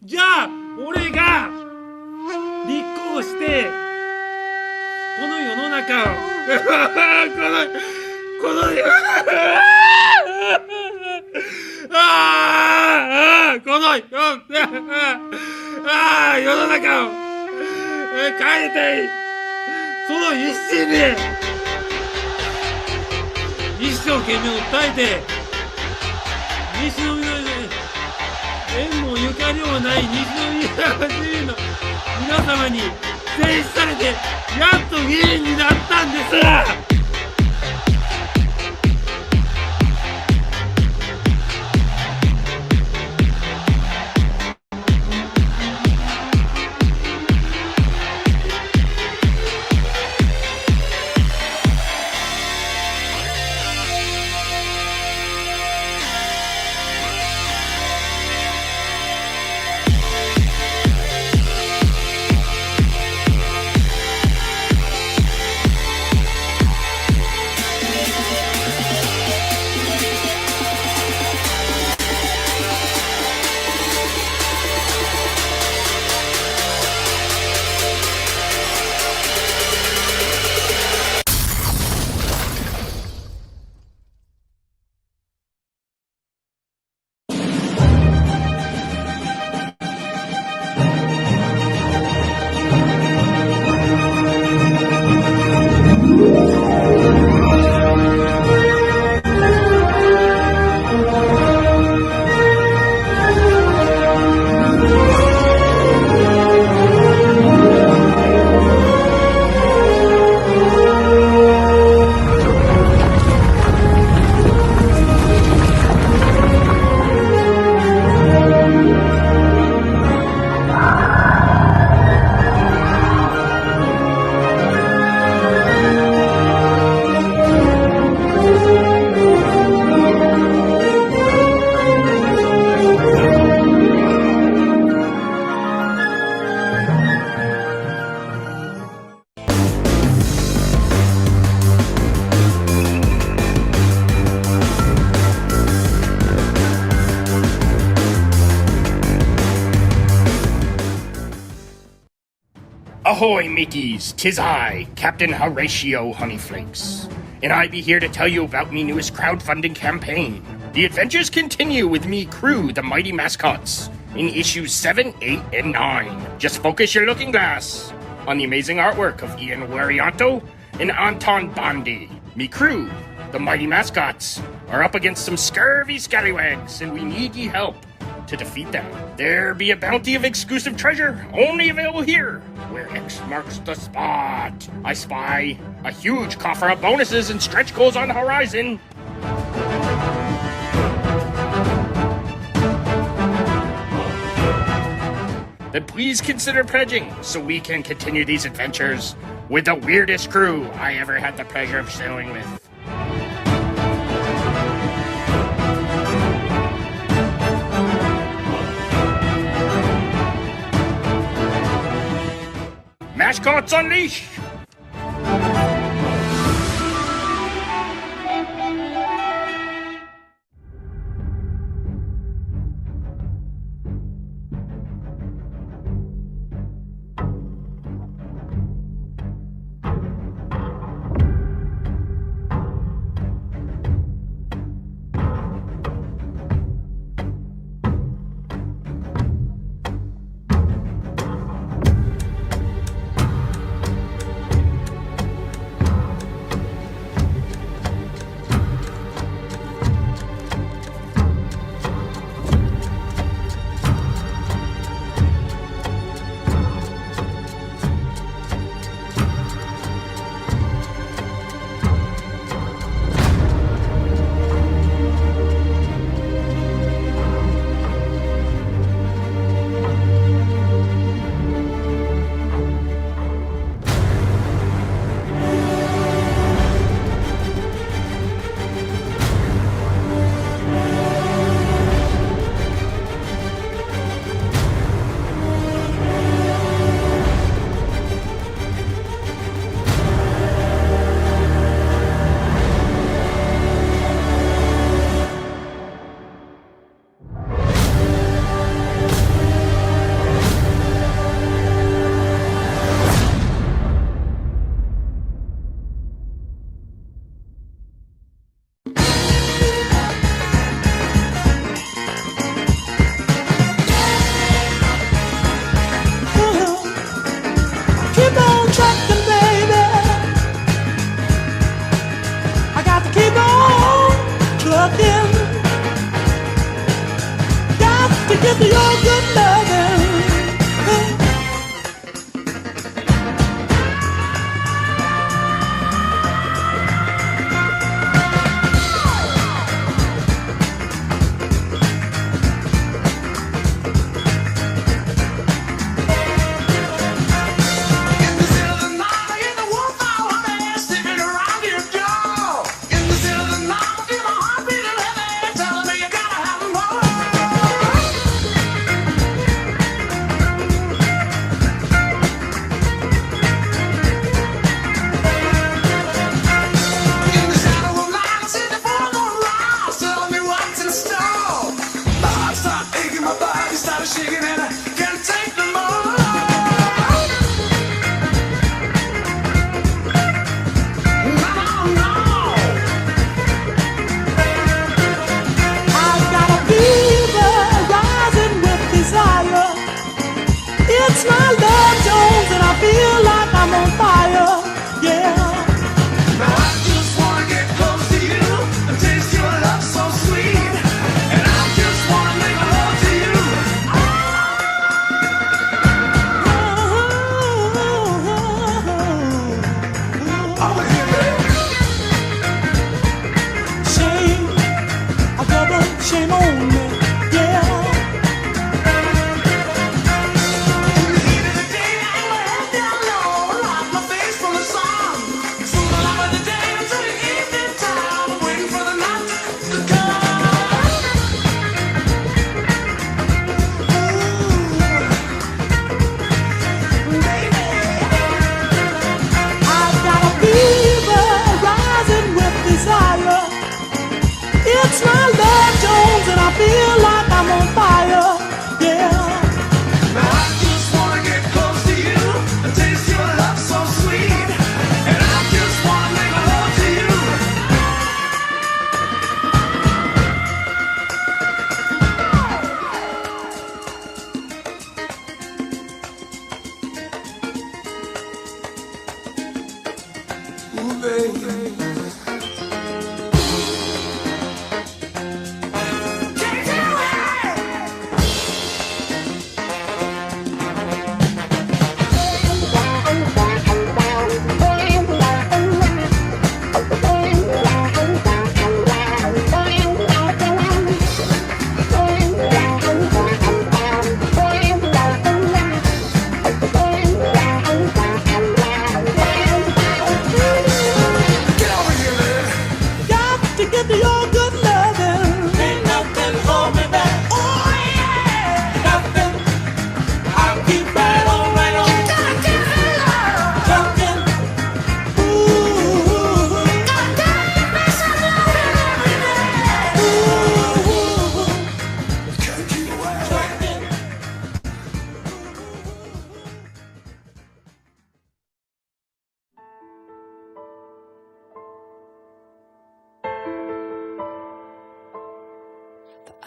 じゃあ俺が立候補してこの世の中をこの世の中を変えたい、その一心で一生懸命訴えて、西宮で縁もゆかりもない西宮市民の皆様に選出されてやっと議員になったんです。Ahoy, mateys! 'Tis I, Captain Horatio Honeyflakes, and I be here to tell you about me newest crowdfunding campaign. The adventures continue with me crew, the Mighty Mascots, in issues 7, 8, and 9. Just focus your looking glass on the amazing artwork of Ian Warianto and Anton Bondi. Me crew, the Mighty Mascots, are up against some scurvy scallywags, and we need ye help to defeat them. There be a bounty of exclusive treasure, only available here, where X marks the spot. I spy a huge coffer of bonuses and stretch goals on the horizon. Then please consider pledging so we can continue these adventures with the weirdest crew I ever had the pleasure of sailing with. Mascots Unleash!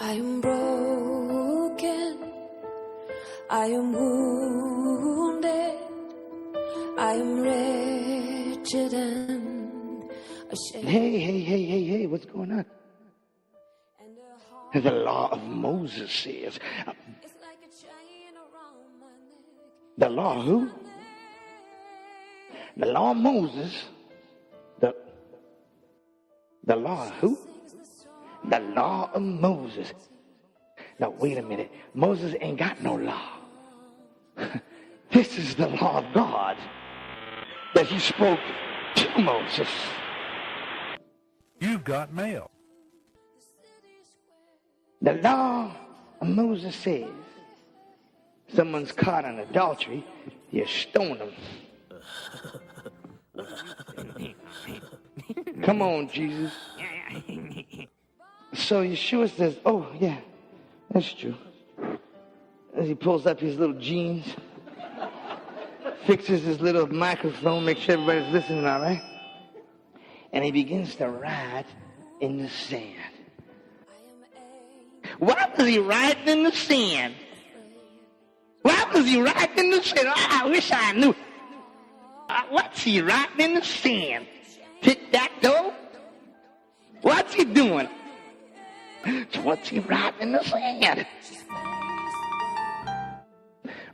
I am broken, I am wounded, I am wretched and ashamed. Hey, what's going on? The law of Moses says. The law who? The law of Moses. The law who? The law of Moses. Now wait a minute. Moses ain't got no law. This is the law of God that he spoke to Moses. You've got mail. The law of Moses says, someone's caught in adultery, you stone them. Come on, Jesus. So Yeshua says, oh, yeah, that's true. As he pulls up his little jeans, fixes his little microphone, makes sure everybody's listening all right, and he begins to write in the sand. What was he writing in the sand? What was he writing in the sand? I wish I knew. What's he writing in the sand? Tic-tac-toe? What's he doing? What's he writing in the sand?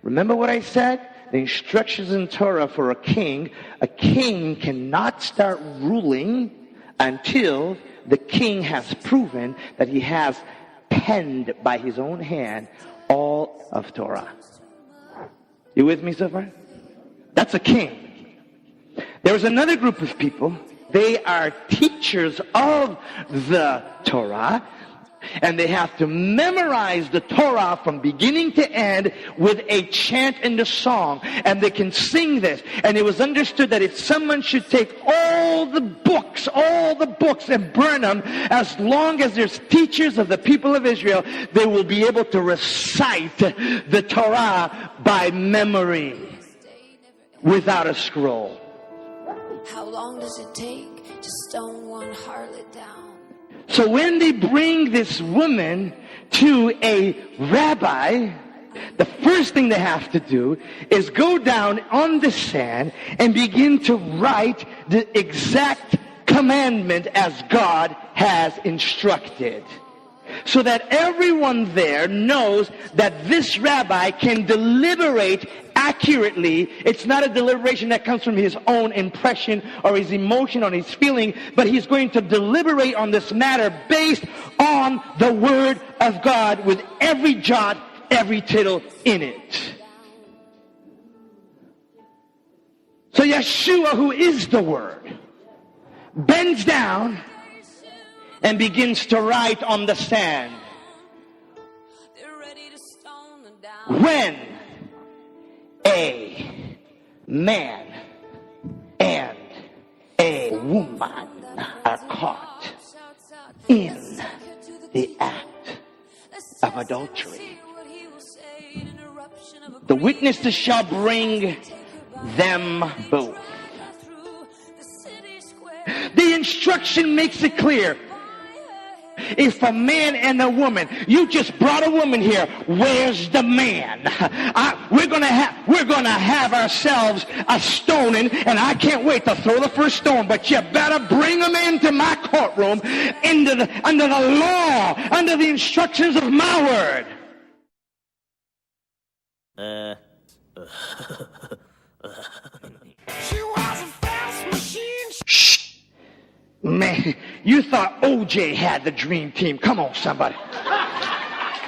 Remember what I said? The instructions in Torah for a king cannot start ruling until the king has proven that he has penned by his own hand all of Torah. You with me so far? That's a king. There's another group of people. They are teachers of the Torah, and they have to memorize the Torah from beginning to end with a chant and a song, and they can sing this. And it was understood that if someone should take all the books and burn them, as long as there's teachers of the people of Israel, they will be able to recite the Torah by memory without a scroll. How long does it take to stone one harlot down? So when they bring this woman to a rabbi, the first thing they have to do is go down on the sand and begin to write the exact commandment as God has instructed, so that everyone there knows that this rabbi can deliberate accurately. It's not a deliberation that comes from his own impression or his emotion or his feeling, but he's going to deliberate on this matter based on the word of God with every jot, every tittle in it. So Yeshua, who is the word, bends down and begins to write on the sand. When a man and a woman are caught in the act of adultery, the witnesses shall bring them both. The instruction makes it clear. is for man and a woman. You just brought a woman here. Where's the man? We're gonna have ourselves a stoning, and I can't wait to throw the first stone. But you better bring them into my courtroom, under the law, under the instructions of my word. She was a fast machine. Shh. Man, you thought OJ had the dream team. Come on, somebody.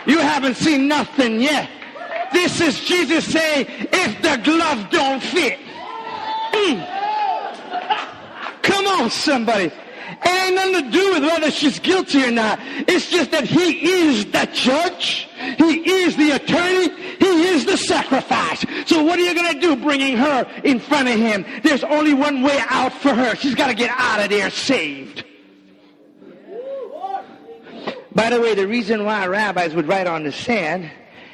You haven't seen nothing yet. This is Jesus saying, if the glove don't fit. Come on, somebody. It ain't nothing to do with whether she's guilty or not. It's just that he is the judge. He is the attorney. He is the sacrifice. So what are you going to do bringing her in front of him? There's only one way out for her. She's got to get out of there saved. By the way, the reason why rabbis would write on the sand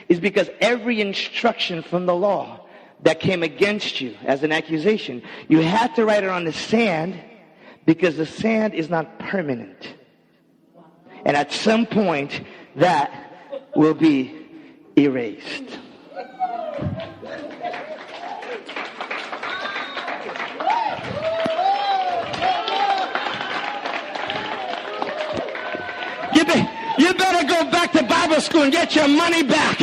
is because every instruction from the law that came against you as an accusation, you had to write it on the sand because the sand is not permanent. And at some point, that will be erased. You better go back to Bible school and get your money back.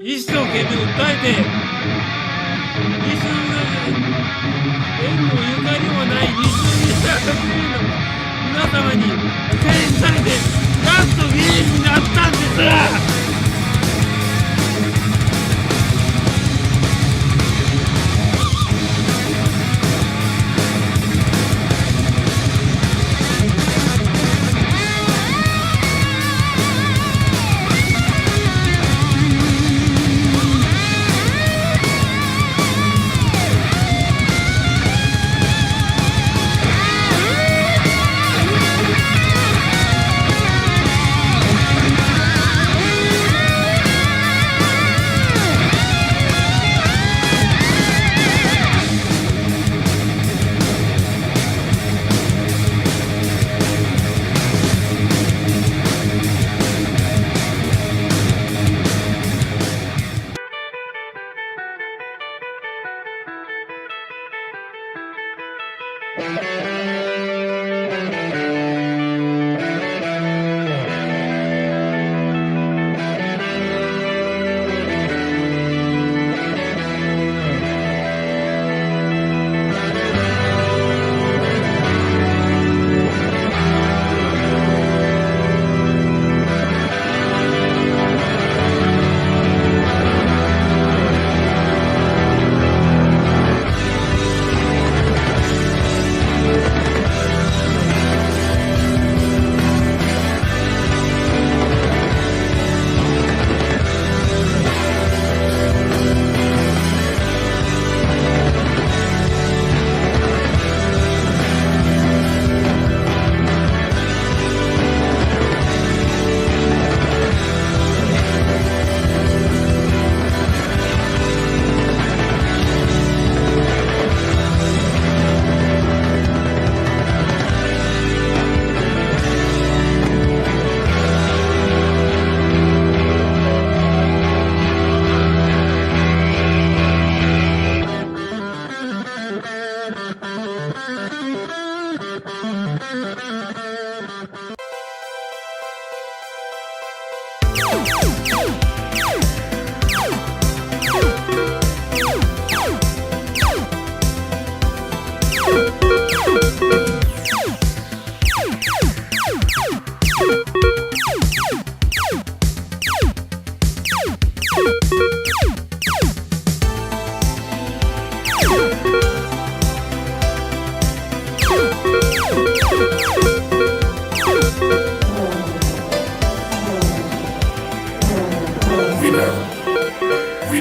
一生懸命訴えて、縁もゆかりもない西宮の皆様に選出されて、やっと議員になったんです。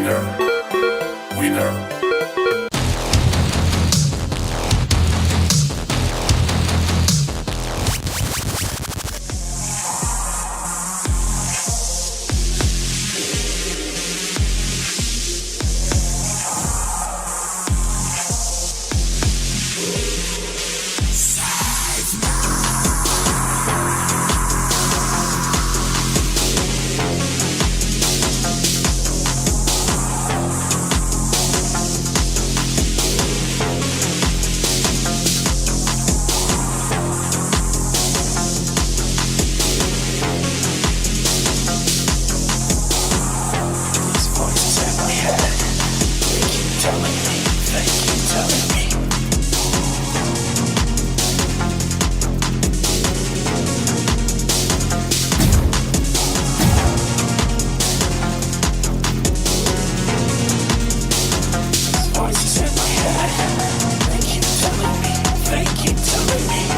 Winner.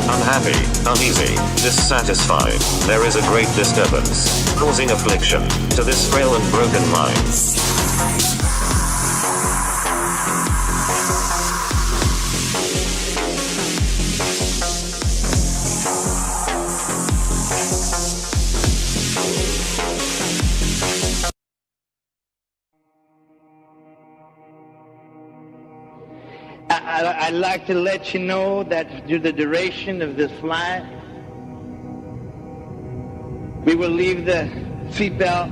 Unhappy, uneasy, dissatisfied, there is a great disturbance, causing affliction, to this frail and broken mind. I'd like to let you know that through the duration of this flight, we will leave the seatbelt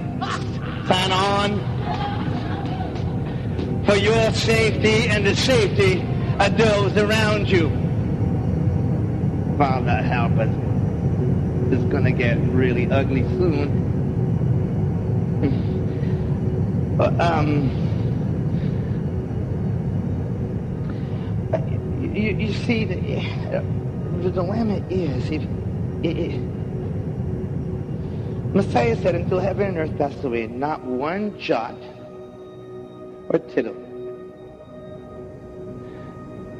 sign on for your safety and the safety of those around you. Father, help us. It's going to get really ugly soon. You see, the dilemma is, Messiah said, until heaven and earth pass away, not one jot or tittle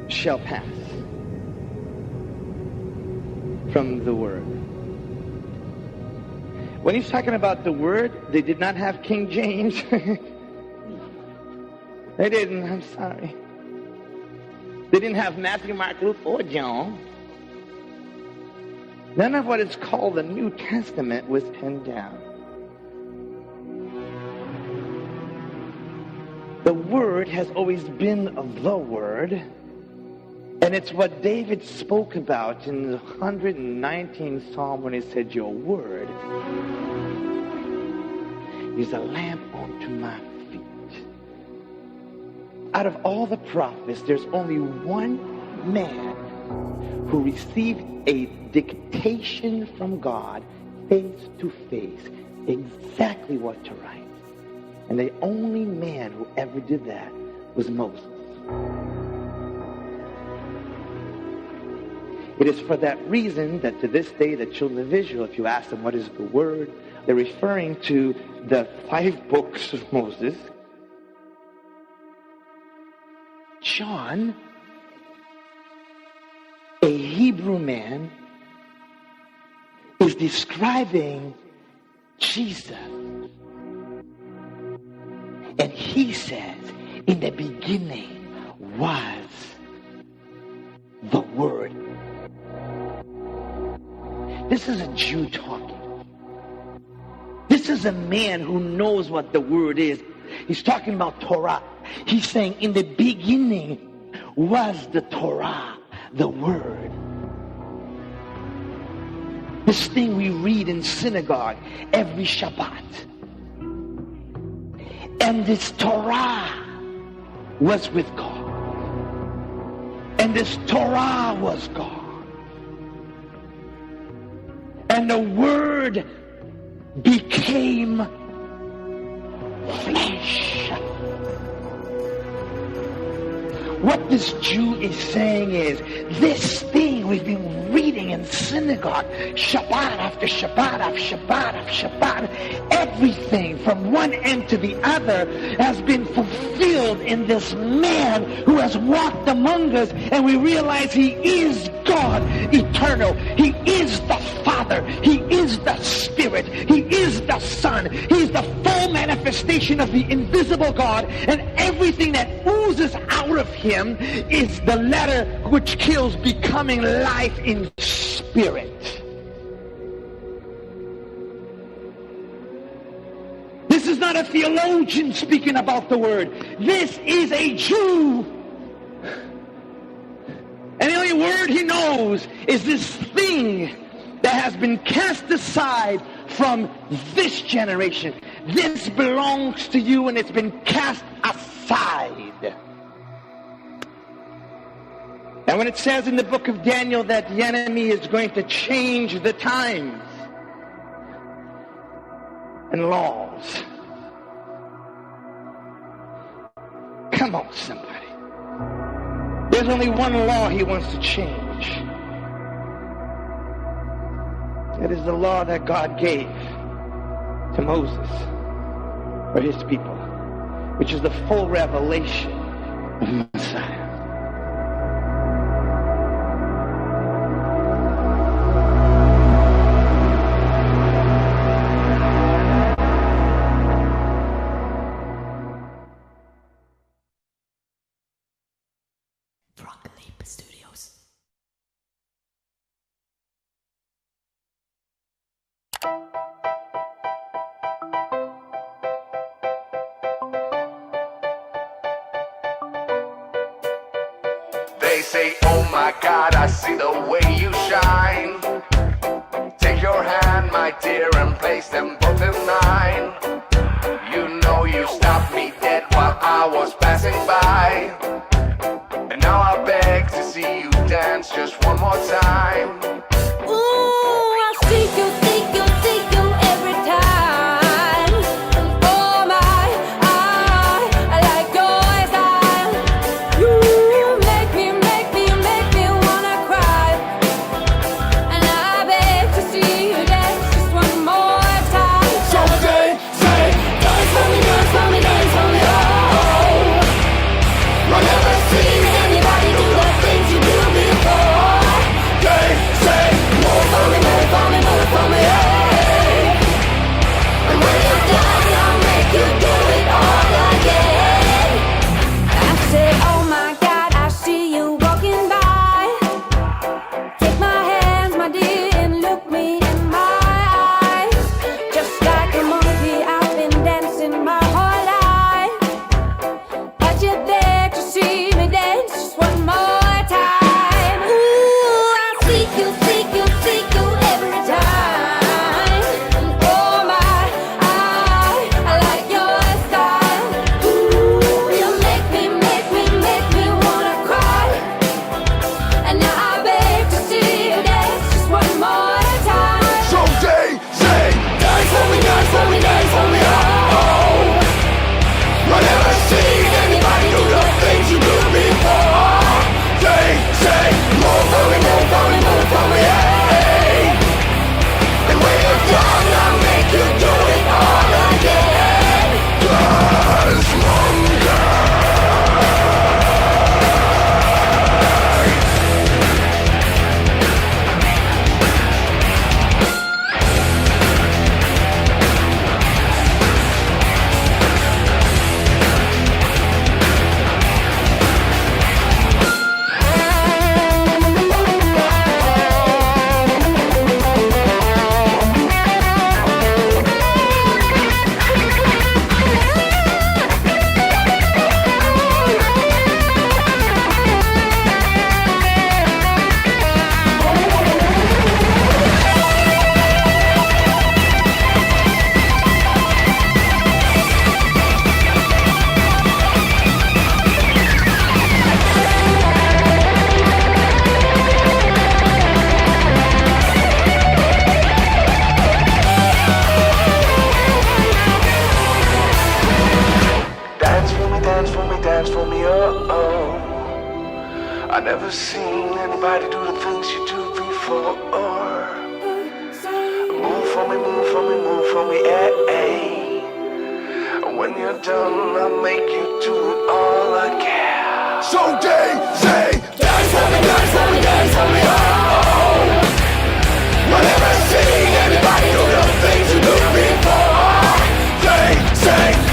shall pass from the word. When he's talking about the word, they did not have King James. They didn't, I'm sorry. They didn't have Matthew, Mark, Luke, or John. None of what is called the New Testament was penned down. The Word has always been the Word, and it's what David spoke about in the 119th Psalm when he said, your Word is a lamp unto my feet. Out of all the prophets, there's only one man who received a dictation from God face to face, exactly what to write. And the only man who ever did that was Moses. It is for that reason that to this day the children of Israel, if you ask them what is the word, they're referring to the 5 books of Moses. John, a Hebrew man, is describing Jesus. And he says, in the beginning was the Word. This is a Jew talking. This is a man who knows what the Word is. He's talking about Torah. He's saying, in the beginning was the Torah, the Word. This thing we read in synagogue every Shabbat. And this Torah was with God. And this Torah was God. And the Word became flesh. What this Jew is saying is, this thing we've been reading in synagogue, Shabbat after Shabbat after Shabbat after Shabbat, everything from one end to the other has been fulfilled in this man who has walked among us, and we realize he is God eternal. He is the Father. He is the Spirit. He is the Son. He's the full manifestation manifestation of the invisible God, and everything that oozes out of him is the letter which kills, becoming life in spirit. This is not a theologian speaking about the word. This is a Jew. And the only word he knows is this thing that has been cast aside from this generation. This belongs to you, and it's been cast aside. And when it says in the book of Daniel that the enemy is going to change the times and laws, come on, somebody. There's only one law he wants to change. It is the law that God gave to Moses for his people, which is the full revelation of Messiah. Studios. They say, oh my God, I see the way you shine. Take your hand, my dear, and place them both in mine. You know you stopped me dead while I was passing by. And now I beg to see you dance just one more time. Ooh, I seek you every time. Oh my, I like your style. You make me wanna cry. And I beg to see you dance just one more time. So say, dance for me, dance for me, dance for me, oh. I never seen Anybody do the things you do before. say, Move for me, hey. And when you're done, I'll make you do it all again. I say, oh my God, I see you walking by. Take my hands, my dear, and look me in my eyes. Just like a monkey, I've been dancing my whole life. But you're there to see me dance just one more time. Ooh, I seek you every time. Oh my, I like your style. Ooh, you make me wanna cry. And now I beg to see you dance just one more time. so say, dance for me, oh. I never seen anybody do the things you do before. Say, move for me, hey. And when you're done, I'll make you do it all again. 'Cause dance for me, oh. I never seen anybody do the things you do before. Move for me, hey. When you're done, I'll make you do it all again. So they say, dance for me, oh. I never seen anybody do the things you do before. Say,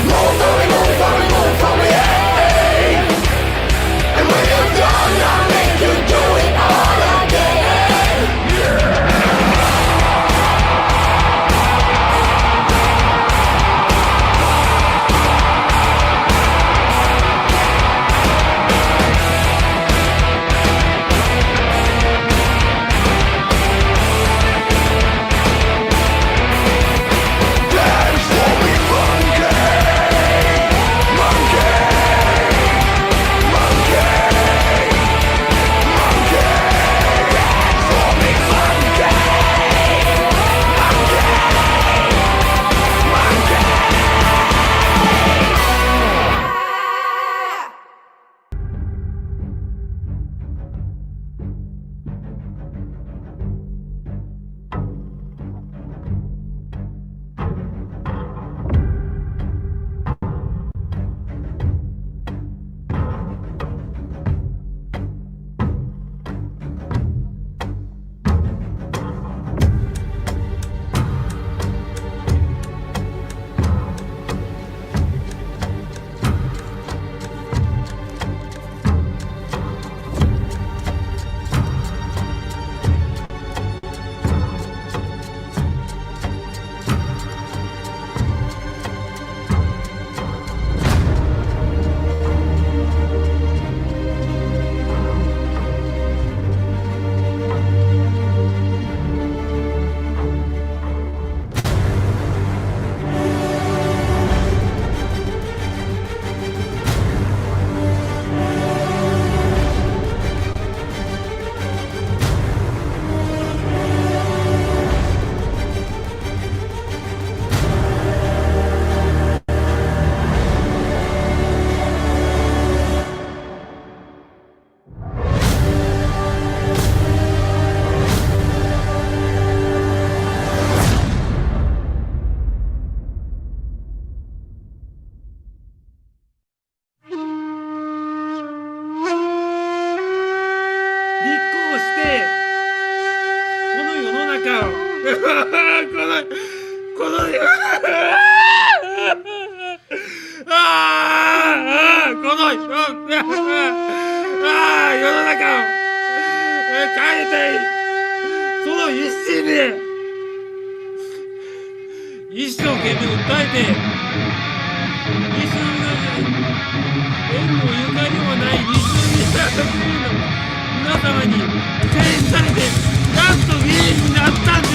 ああ、世の中を変えたい。その一心で、一生懸命訴えて、西の縁もゆかりもない西の皆様に選出されて、なんと議員になったんです。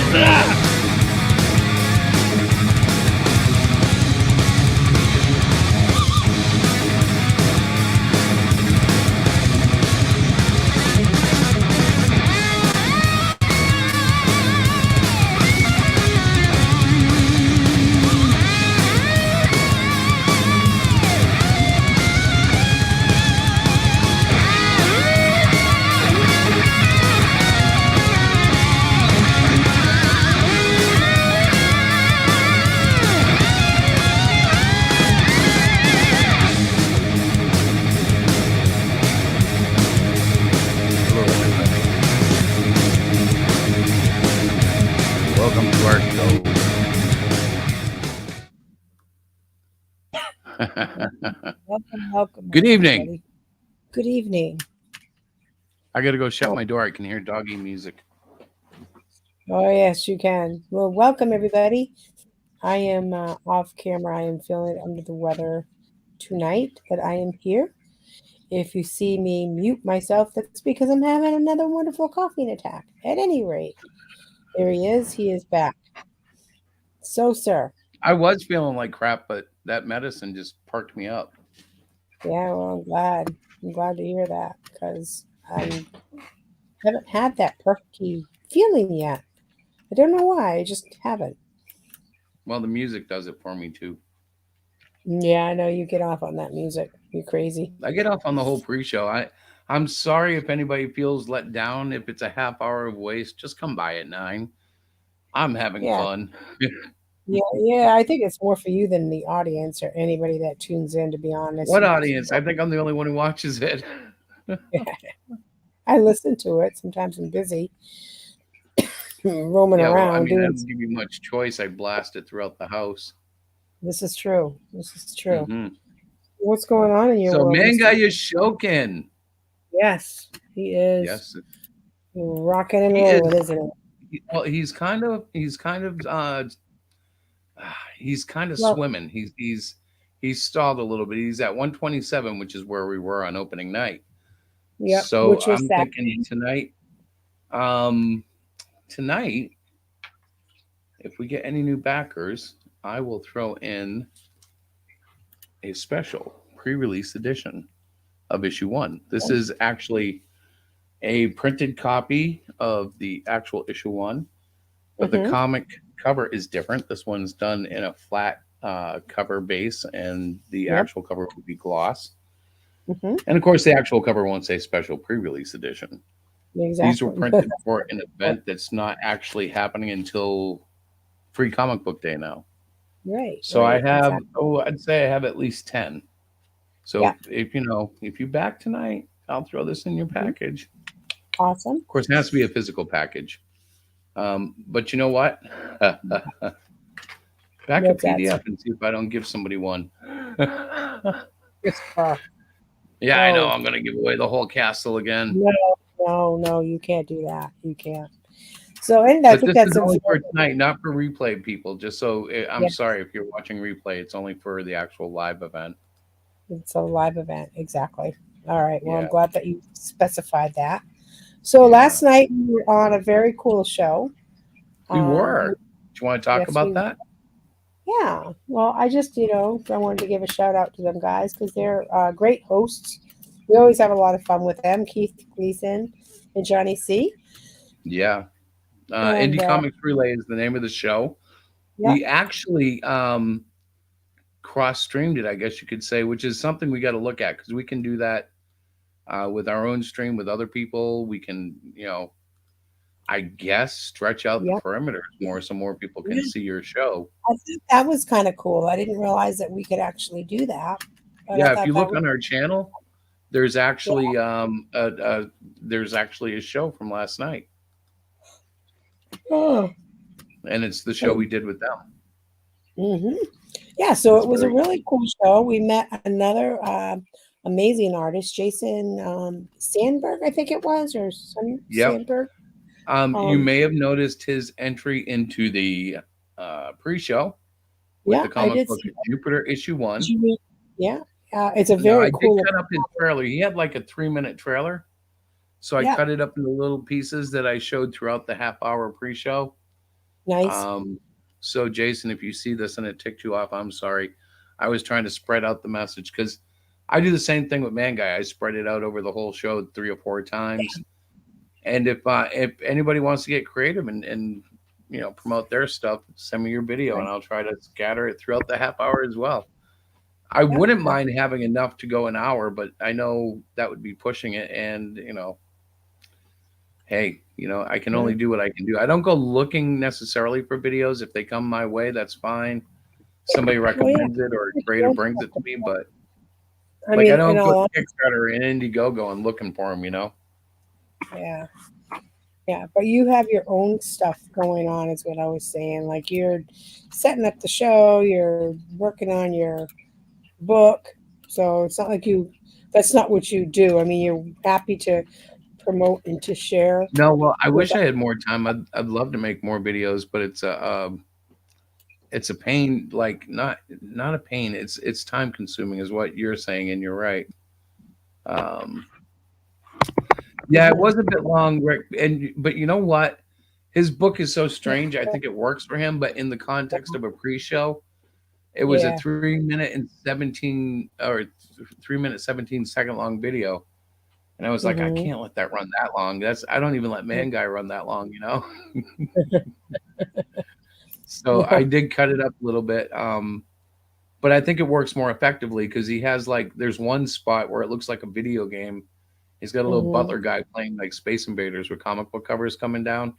Welcome to our show. Welcome. Good evening. Everybody. Good evening. I got to go shut my door. I can hear doggy music. Oh, yes, you can. Well, welcome, everybody. I am off camera. I am feeling under the weather tonight, but I am here. If you see me mute myself, that's because I'm having another wonderful coughing attack. At any rate, there he is. He is back. So, sir. I was feeling like crap, but that medicine just perked me up. Yeah, well, I'm glad. I'm glad to hear that because I haven't had that perky feeling yet. I don't know why. I just haven't. Well, the music does it for me too. Yeah, I know you get off on that music. You're crazy. I get off on the whole pre-show. I'm sorry if anybody feels let down. If it's a half hour of waste, just come by at 9. I'm having fun. Yeah. I think it's more for you than the audience or anybody that tunes in, to be honest. What audience? I think I'm the only one who watches it. I listen to it. Sometimes I'm busy roaming around. I mean, I don't give you much choice. I blast it throughout the house. This is true. Mm-hmm. What's going on in your world? So ManGai is Shokin. Yes, he is. Yes, rocking and rolling, isn't it? Well, he's kind of swimming. He's stalled a little bit. He's at 127, which is where we were on opening night. Yeah. So I'm thinking tonight, if we get any new backers, I will throw in a special pre-release edition of issue 1. This is actually a printed copy of the actual issue 1, but the comic cover is different. This one's done in a flat cover base, and the actual cover will be gloss. And of course, the actual cover won't say special pre-release edition. Exactly. These were printed for an event that's not actually happening until Free Comic Book Day now. Right. So I have, I'd say I have at least 10. So if you back tonight, I'll throw this in your package. Awesome. Of course, it has to be a physical package. But you know what? Back a PDF and see if I don't give somebody one. Yeah, I know. I'm going to give away the whole castle again. No, you can't do that. You can't. So, and I think that's only for tonight, not for replay people. Just so I'm sorry if you're watching replay, it's only for the actual live event. It's a live event, exactly. All right. Well, I'm glad that you specified that. So last night we were on a very cool show. We were. Do you want to talk about that? Yeah. Well, I just, I wanted to give a shout out to them guys because they're great hosts. We always have a lot of fun with them. Keith Gleason and Johnny C. Yeah. Indie Comics Relay is the name of the show. Yep. We actually cross-streamed it, I guess you could say, which is something we got to look at because we can do that with our own stream with other people. We can, I guess, stretch out the perimeters more so more people can see your show. I think that was kind of cool. I didn't realize that we could actually do that. Yeah, if you look on our channel, there's actually there's actually a show from last night. Oh. And it's the show we did with them. Mm-hmm. Yeah, so it was a really cool show. We met another amazing artist, Jason Sandberg, I think it was, or Yep. Sandberg. You Um, may have noticed his entry into the pre-show with yeah, the I comic did book see Jupiter issue that. one. Yeah, it's a Now, very I did cool. cut up his trailer. He had like a 3-minute trailer. So I Yeah, cut it up into little pieces that I showed throughout the half hour pre-show. nice. Um, so Jason, if you see this and it ticked you off, I'm sorry. I was trying to spread out the message because I do the same thing with ManGai. I spread it out over the whole show 3 or 4 times. And if anybody wants to get creative and promote their stuff, send me your video and Right. I'll try to scatter it throughout the half hour as well. I Yeah, wouldn't mind having enough to go an hour, but I know that would be pushing it. And hey, I can only yeah. do what I can do. I don't go looking necessarily for videos. If they come my way, that's fine. Somebody Well, yeah. recommends it or a creator brings it to me, but I like I mean, in don't go all to honesty, Kickstarter and Indiegogo and looking for them. yeah. Yeah, but you have your own stuff going on, is what I was saying. Like you're setting up the show, you're working on your book. So it's not like that's not what you do. I mean, you're happy to promote and to share No, well, I with wish I had more time. I'd love to make more videos, but it's a pain. Like not a pain. It's time consuming, is what you're saying, and you're right. Um, yeah, it Mhm. was a bit long, Rick. But you know what? His book is so strange. I think it works for him, but in the context of a pre-show, it was a Yeah. 3 minute and 17 or 3 minute 17 second long video. And I was like, I Hmm. can't let that run that long. I don't even let ManGai run that long. So I No. did cut it up a little bit. But I think it works more effectively because he has there's one spot where it looks like a video game. He's got a little Hmm. butler guy playing like Space Invaders with comic book covers coming down.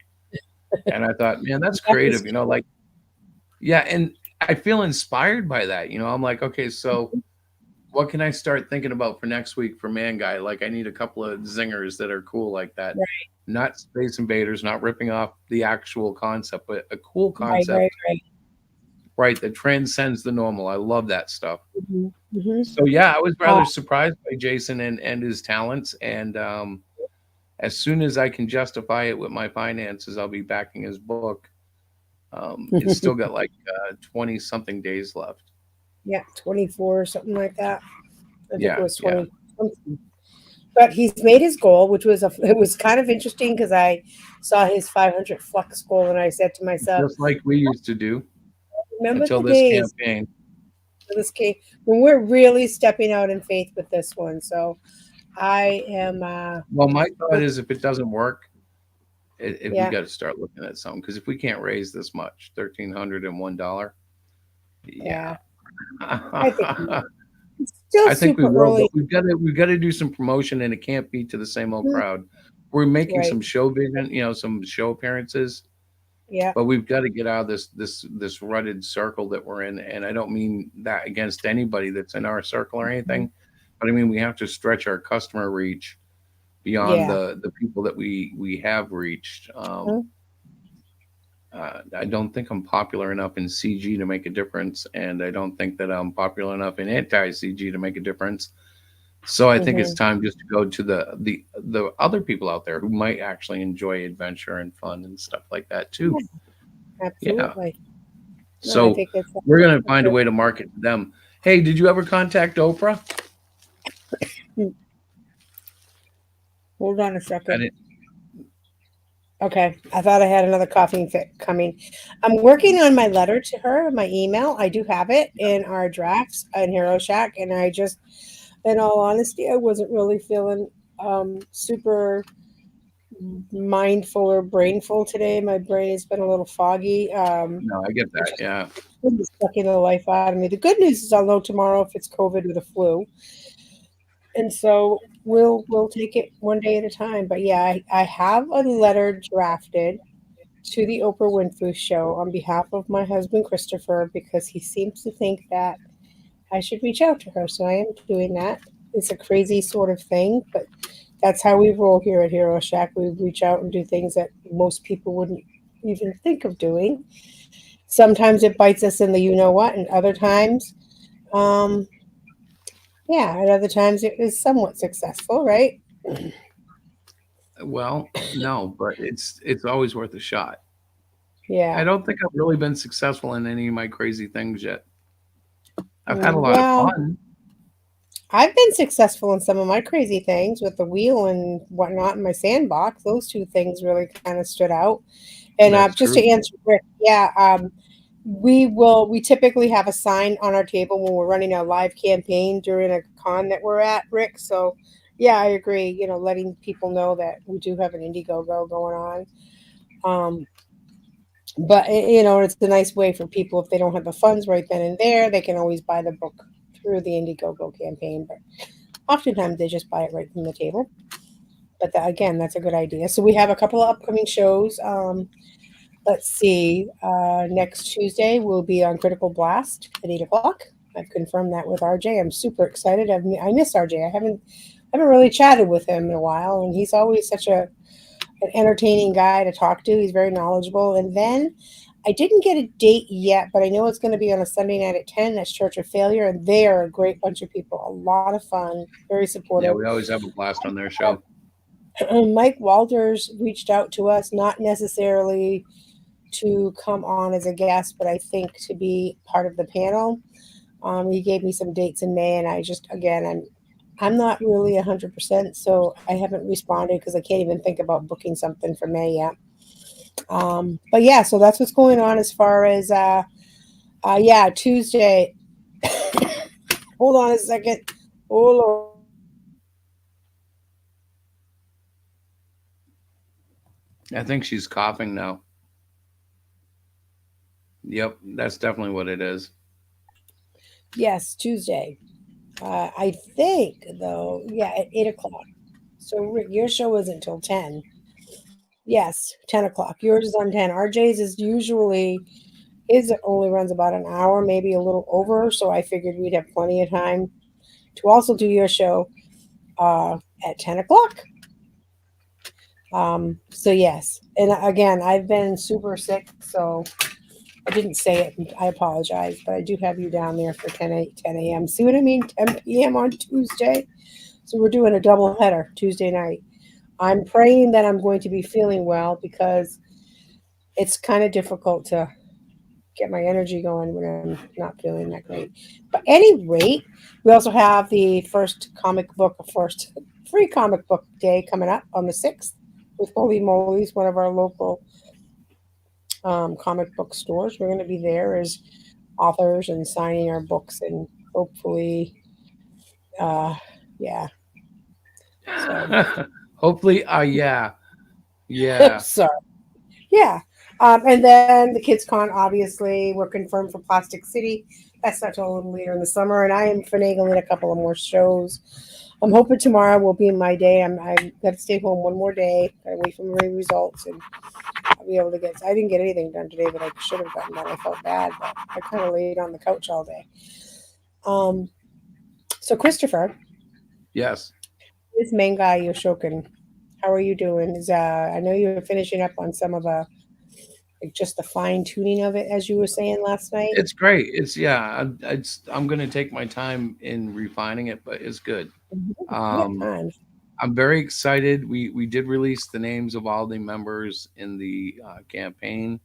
And I thought, man, that's That is creative, like, yeah. And I feel inspired by that. I'm like, okay, so what can I start thinking about for next week for ManGai? Like, I need a couple of zingers that are cool like that. right, Not Space Invaders, not ripping off the actual concept, but a cool right, right, concept, right, that transcends the normal. I love that stuff. right. Hmm. So yeah, I was Uh, rather surprised by Jason and his talents. And as soon as I can justify it with my finances, I'll be backing his book. It's still got like 20 something days left. yeah, 24 or something like that. I think it Yeah, was yeah. 20 something. But he's made his goal, which was it was kind of interesting because I saw his 500 flux goal and I said to myself, Just like we used to do remember until the this days campaign. this came when we're really stepping out in faith with this one. So I am, Well, my thought is if it doesn't work, if we yeah, got to start looking at something, because if we can't raise this much, $1,301, yeah. yeah. I think it's still I think we super will, but early. we've got to do some promotion, and it can't be to the same old crowd. We're making Right. some show vision, some show appearances, Yeah. but we've got to get out of this rutted circle that we're in. And I don't mean that against anybody that's in our circle or anything, but I mean we have to stretch our customer reach beyond Yeah. the people that we have reached. Mhm. I don't think I'm popular enough in CG to make a difference, and I don't think that I'm popular enough in anti CG to make a difference. So I think it's Mhm. time just to go to the other people out there who might actually enjoy adventure and fun and stuff like that too. Yeah. Absolutely. No, I So think it's we're gonna find a way to market to them. Hey, did you ever contact Oprah? hold on a I second. didn't. Okay. I thought I had another coughing fit coming. I'm working on my letter to her, my email. I do have it in our drafts in Hero Shack. And I just, in all honesty, I wasn't really feeling super mindful or brainful today. My brain has been a little foggy. No, I get It's that. just Yeah. really sucking the life out of me. The good news is I'll know tomorrow if it's COVID or the flu. And so we'll take it one day at a time. But yeah, I have a letter drafted to the Oprah Winfrey Show on behalf of my husband Christopher because he seems to think that I should reach out to her. So I am doing that. It's a crazy sort of thing, but that's how we roll here at Hero Shack. We reach out and do things that most people wouldn't even think of doing. Sometimes it bites us in the you know what, and other times, um, Yeah, at other times it was somewhat successful, right? Well, no, but it's always worth a shot. I Yeah. don't think I've really been successful in any of my crazy things yet. I've had a lot of Well, fun. I've been successful in some of my crazy things with the wheel and whatnot in my sandbox. Those two things really kind of stood out. And That's just true. to answer Rick, yeah, we typically have a sign on our table when we're running a live campaign during a con that we're at, Rick. So, yeah, I agree. You know, letting people know that we do have an Indiegogo going on. Um, but you know, it's a nice way for people if they don't have the funds right then and there, they can always buy the book through the Indiegogo campaign. But oftentimes they just buy it right from the table. But again, that's a good idea. So we have a couple of upcoming shows. Let's see. Next Tuesday we'll be on Critical Blast at 8 o'clock. I've confirmed that with RJ. I'm super excited. I miss RJ. I haven't really chatted with him in a while, and he's always such an entertaining guy to talk to. He's very knowledgeable. And then I didn't get a date yet, but I know it's going to be on a Sunday night at 10. That's Church of Failure, and they are a great bunch of people. A lot of fun, very Yeah, supportive. we always have a blast on their show. Mike Walters reached out to us, not necessarily to come on as a guest, but I think to be part of the panel. He gave me some dates in May, and I just again I'm not really 100%, so I haven't responded because I can't even think about booking something for May yet. But yeah, so that's what's going on as far as yeah, Tuesday. Hold on a second. Oh Lord. I think she's coughing now. Yep, that's definitely what it is. Yes, Tuesday. I think though, yeah, at 8 o'clock. So Rick, your show isn't until 10. Yes, 10 o'clock. Yours is on 10. RJ's is usually his only runs about an hour, maybe a little over. So I figured we'd have plenty of time to also do your show at 10 o'clock. So yes, and again, I've been super sick, so I didn't say it. I apologize, but I do have you down there for 10 a.m. See what I mean? 10 p.m. on Tuesday. So we're doing a double header Tuesday night. I'm praying that I'm going to be feeling well because it's kind of difficult to get my energy going when I'm not feeling that great. But any rate, we also have the first free comic book day coming up on the 6th with Holy Moly's, one of our local comic book stores. We're going to be there as authors and signing our books and hopefully, uh, yeah. So, Hopefully, yeah, yeah. sorry. Yeah. And then the Kids Con, obviously, we're confirmed for Plastic City. That's not till a little later in the summer. And I am finagling a couple of more shows. I'm hoping tomorrow will be my day. I've got to stay home one more day. I wait for my results and I'll be able to get. I didn't get anything done today, but I should have gotten done. I felt bad, but I kind of laid on the couch all day. Um, so Christopher, Yes. this ManGai Yoshokin, how are you doing? I know you were finishing up on some of like just the fine tuning of it, as you were saying last night. It's great. I'm going to take my time in refining it, but it's good. You got Um, time. I'm very excited. We did release the names of all the members in the campaign.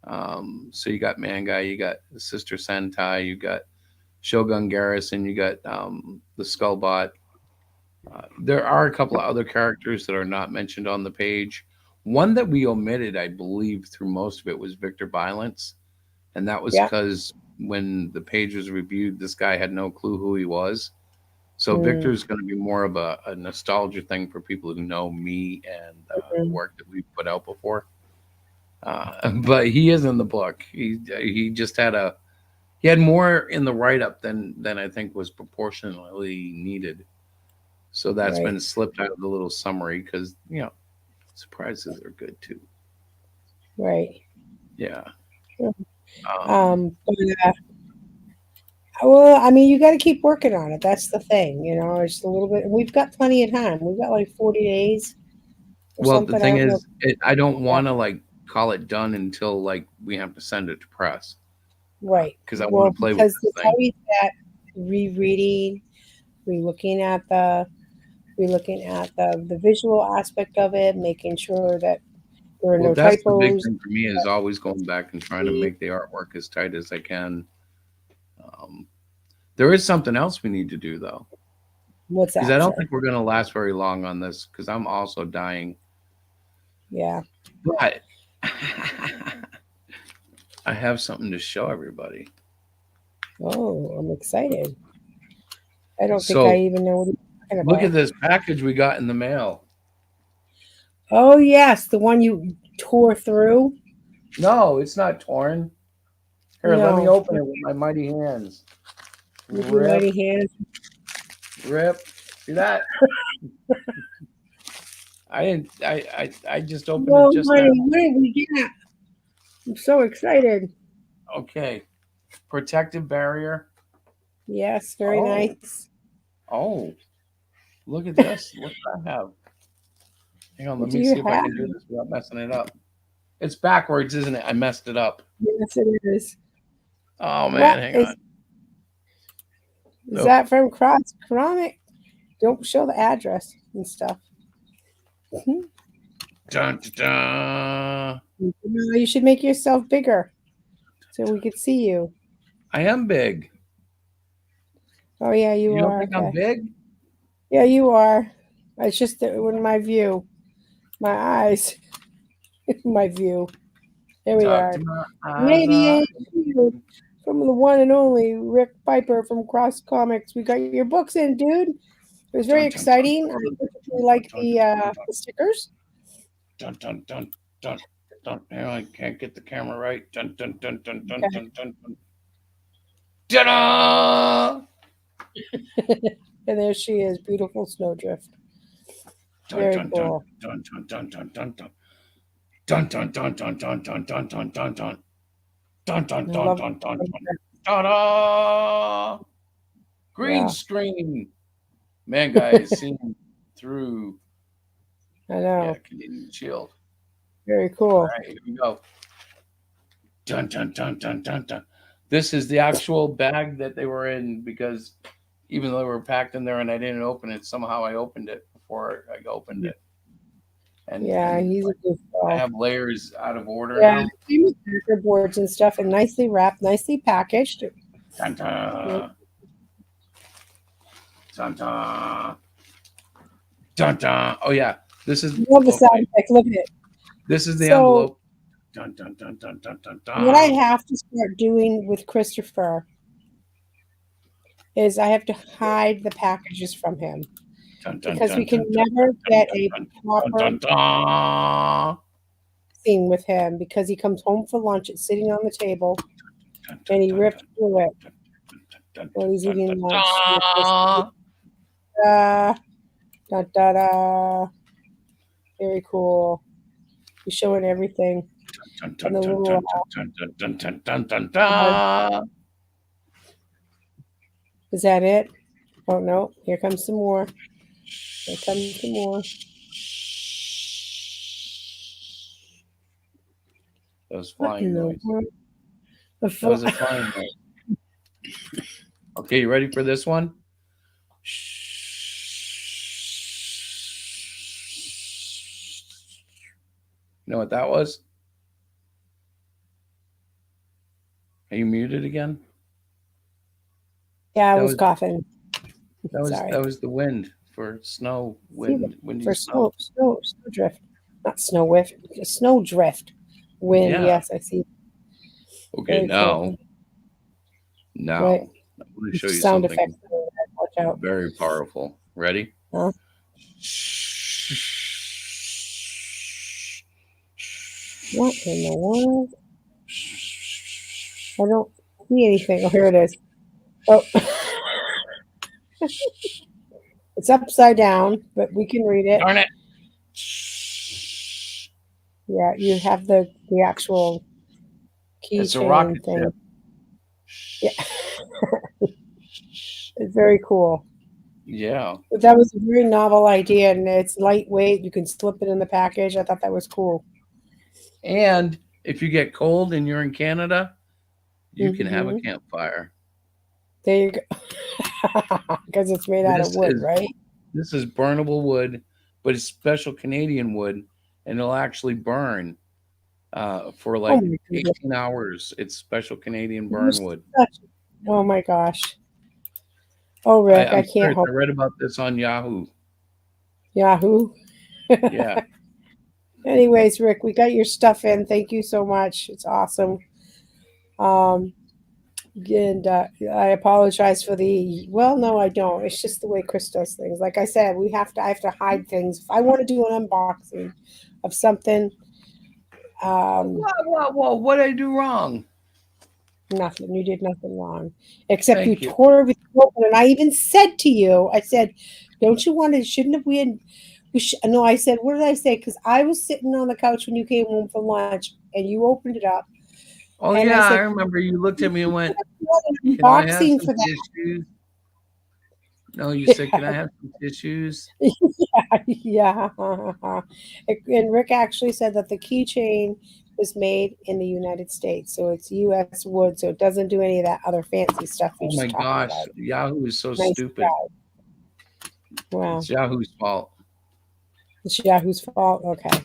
So you got ManGai, you got Sister Sentai, you got Shogun Garrison, you got the Skullbot. There are a couple of other characters that are not mentioned on the page. One that we omitted, I believe, through most of it was Victor Violence, and that was Yeah. because when the page was reviewed, this guy had no clue who he was. So Mm, Victor's going to be more of a nostalgia thing for people who know me and the mm, work that we've put out before. But he is in the book. He just he had more in the write up than I think was proportionally needed. So that's right. been slipped out of the little summary because surprises are good too. Right. Yeah. Yeah. Um, But, well, I mean, you got to keep working on it. That's the thing, you know. It's a little bit. We've got plenty of time. We've got like 40 days or well, the something. I thing don't know. is, I don't Yeah. want to like call it done until like we have to send it to press Right. because I want Well, to play with because this there's thing. always that rereading. re-looking at the visual aspect of it, making sure that there are Well, no that's the big typos. thing for me is always going back and trying to make the artwork as tight as I can. There is something else we need to do though, What's because I that, don't sir? think we're going to last very long on this. Because I'm also dying, Yeah. but I have something to show everybody. Oh, I'm excited. I don't think I So even know what you're talking look at about. this package we got in the mail. Oh yes, the one you tore through. No, it's not torn. Here, let me No, open it with my mighty hands. with your Rip, mighty hands. rip. See that? I didn't. I just opened it No, just now. honey, what did we get? I'm so excited. Okay, protective barrier. Yes, very Oh, nice. oh, look at this. What do I have? Hang on, What let do me you see if I have? can do this without messing it up. It's backwards, isn't it? I messed it up. Yes, it is. Oh man, What hang is on. is No. that from Cross Chronic? Don't show the address and stuff. Dun, dun, dun. No, you should make yourself bigger so we could see you. I am big. Oh yeah, you You don't are. think I'm Okay. big? Yeah, you are. It's just that in my view, my eyes, my view. There we Talk are. to my eyes. Maybe ain't you from the one and only Rick Piper from Cross Comics. We got your books in, dude. It was very Dun, dun, dun, exciting. I dun, particularly like dun, dun, the stickers. dun, dun, dun, dun, dun. Hang on, I can't get the camera right. Dun, dun, dun, dun, dun, Okay. dun, dun, dun. Ta-da! And there she is, beautiful Snowdrift. Dun, Very dun, dun, cool. dun, dun, dun, dun, dun, dun. Dun, dun, dun, dun, dun, dun, dun, dun, dun, dun. Dun, dun, I dun, love dun, dun, dun. it. Ta-da! Green Yeah, screen. ManGai is seen through. I Yeah, know. Canadian Shield. Very All cool. right, here we go. Dun, dun, dun, dun, dun, dun. This is the actual bag that they were in because even though they were packed in there and I didn't open it, somehow I opened it before I opened it. Yeah, And he's a good I girl. have layers out of order Yeah, now. same with paper boards and stuff, and nicely wrapped, nicely packaged. Dun, dun. Dun, dun. Dun, dun. Oh yeah, this is Love the sound okay. effect. Look at it. This is the So envelope. Dun, dun, dun, dun, dun, dun, what I dun. have to start doing with Christopher is I have to hide the packages from him Dun, dun, because we dun, can dun, dun, never get dun, a dun, dun, proper dun, dun. thing with him because he comes home for lunch, it's sitting on the table, Dun, dun, and he dun, rips dun, through it dun, while he's dun, eating dun, lunch. dun. Da, da, da, da. Very cool. He's showing everything. Dun, And dun, the dun, little dun, dun, dun, dun, dun, dun, dun. is that it? Oh no, here comes some more. Here comes some more. That was What flying in the noise. world? That was a flying noise. Okay, you ready for this one? You know what that was? Are you muted again? Yeah, I That was was coughing. that Sorry. was the wind for snow, See that? windy For snow. snow drift. Not snow whiff, snow drift. Wind, Yeah. yes, I see. Okay, Very cool. now Right. I'm going to show you Sound something effects. Watch out. very powerful. Ready? Huh? What in the world? I don't see anything. Oh, here it is. Oh. It's upside down, but we can read it. Darn it! Yeah, you have the actual It's a keychain rocket thing. ship. Yeah. It's very cool. Yeah. But that was a very novel idea, and it's lightweight. You can slip it in the package. I thought that was cool. And if you get cold and you're in Canada, you can have a Mhm. campfire. There you go. Because it's made out of wood, right? This is burnable wood, but it's special Canadian wood, and it'll actually burn for Oh like my goodness. 18 hours. It's special Canadian You're burn wood. oh my gosh. Oh, Rick, I I'm can't serious. hold I read about this on Yahoo. Yahoo. Yeah. Anyways, Rick, we got your stuff in. Thank you so much. It's awesome. And I apologize for the. Well, no, I don't. It's just the way Chris does things. Like I said, I have to hide things. If I want to do an unboxing of something, Whoa! What did I do wrong? nothing. You did nothing wrong, except Thank you you. tore everything open. And I even said to you, I said, "Don't you want to? Shouldn't have we had?" No, I said, what did I say? Because I was sitting on the couch when you came home for lunch, and you opened it up. Oh And yeah, I I said, remember you looked at me and went, an "Can I have unboxing some for that. tissues?" No, you said, "Can I have some tissues?" Yeah. And Rick actually said that the keychain was made in the United States. So it's US wood. So it doesn't do any of that other fancy stuff you Oh just my talked gosh, about. Yahoo is so Nice stupid. guy. Wow. It's Yahoo's fault. It's Yahoo's fault. Okay.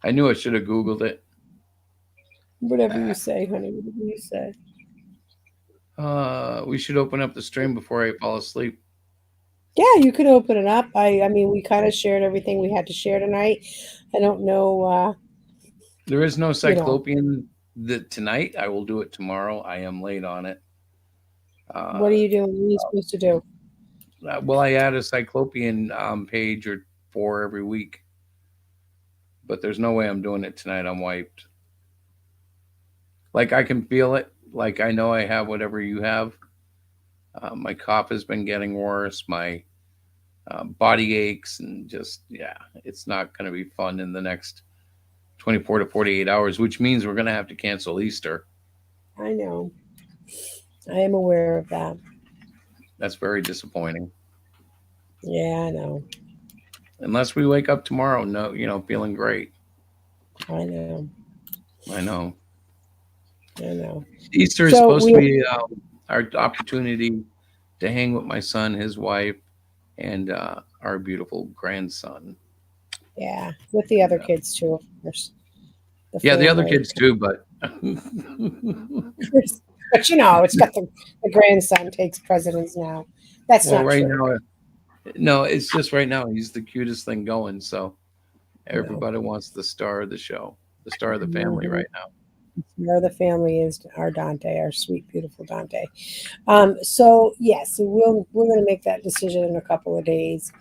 I knew I should have Googled it. Whatever you say, honey. Whatever you say. We should open up the stream before I fall asleep. Yeah, you could open it up. I mean, we kind of shared everything we had to share tonight. I don't know. There is no Cyclopean tonight. I will do it tomorrow. I am late on it. What are you doing? What are you supposed to do? Well, I add a Cyclopean page or 4 every week, but there's no way I'm doing it tonight. I'm wiped. Like I can feel it. Like I know I have whatever you have. My cough has been getting worse. My body aches and just it's not going to be fun in the next 24 to 48 hours, which means we're going to have to cancel Easter. I know. I am aware of that. That's very disappointing. Yeah, I know. Unless we wake up tomorrow, feeling great. I know. I know. I know. Easter is supposed to be our opportunity to hang with my son, his wife, and our beautiful grandson. Yeah, with the other kids too, of course. The other kids too, but but it's got the grandson takes precedence now. That's not right true. now. No, it's just right now he's the cutest thing going. So everybody wants the star of the show, the star of the family right now. Where the family is our Dante, our sweet, beautiful Dante. So yes, we're going to make that decision in a couple of days.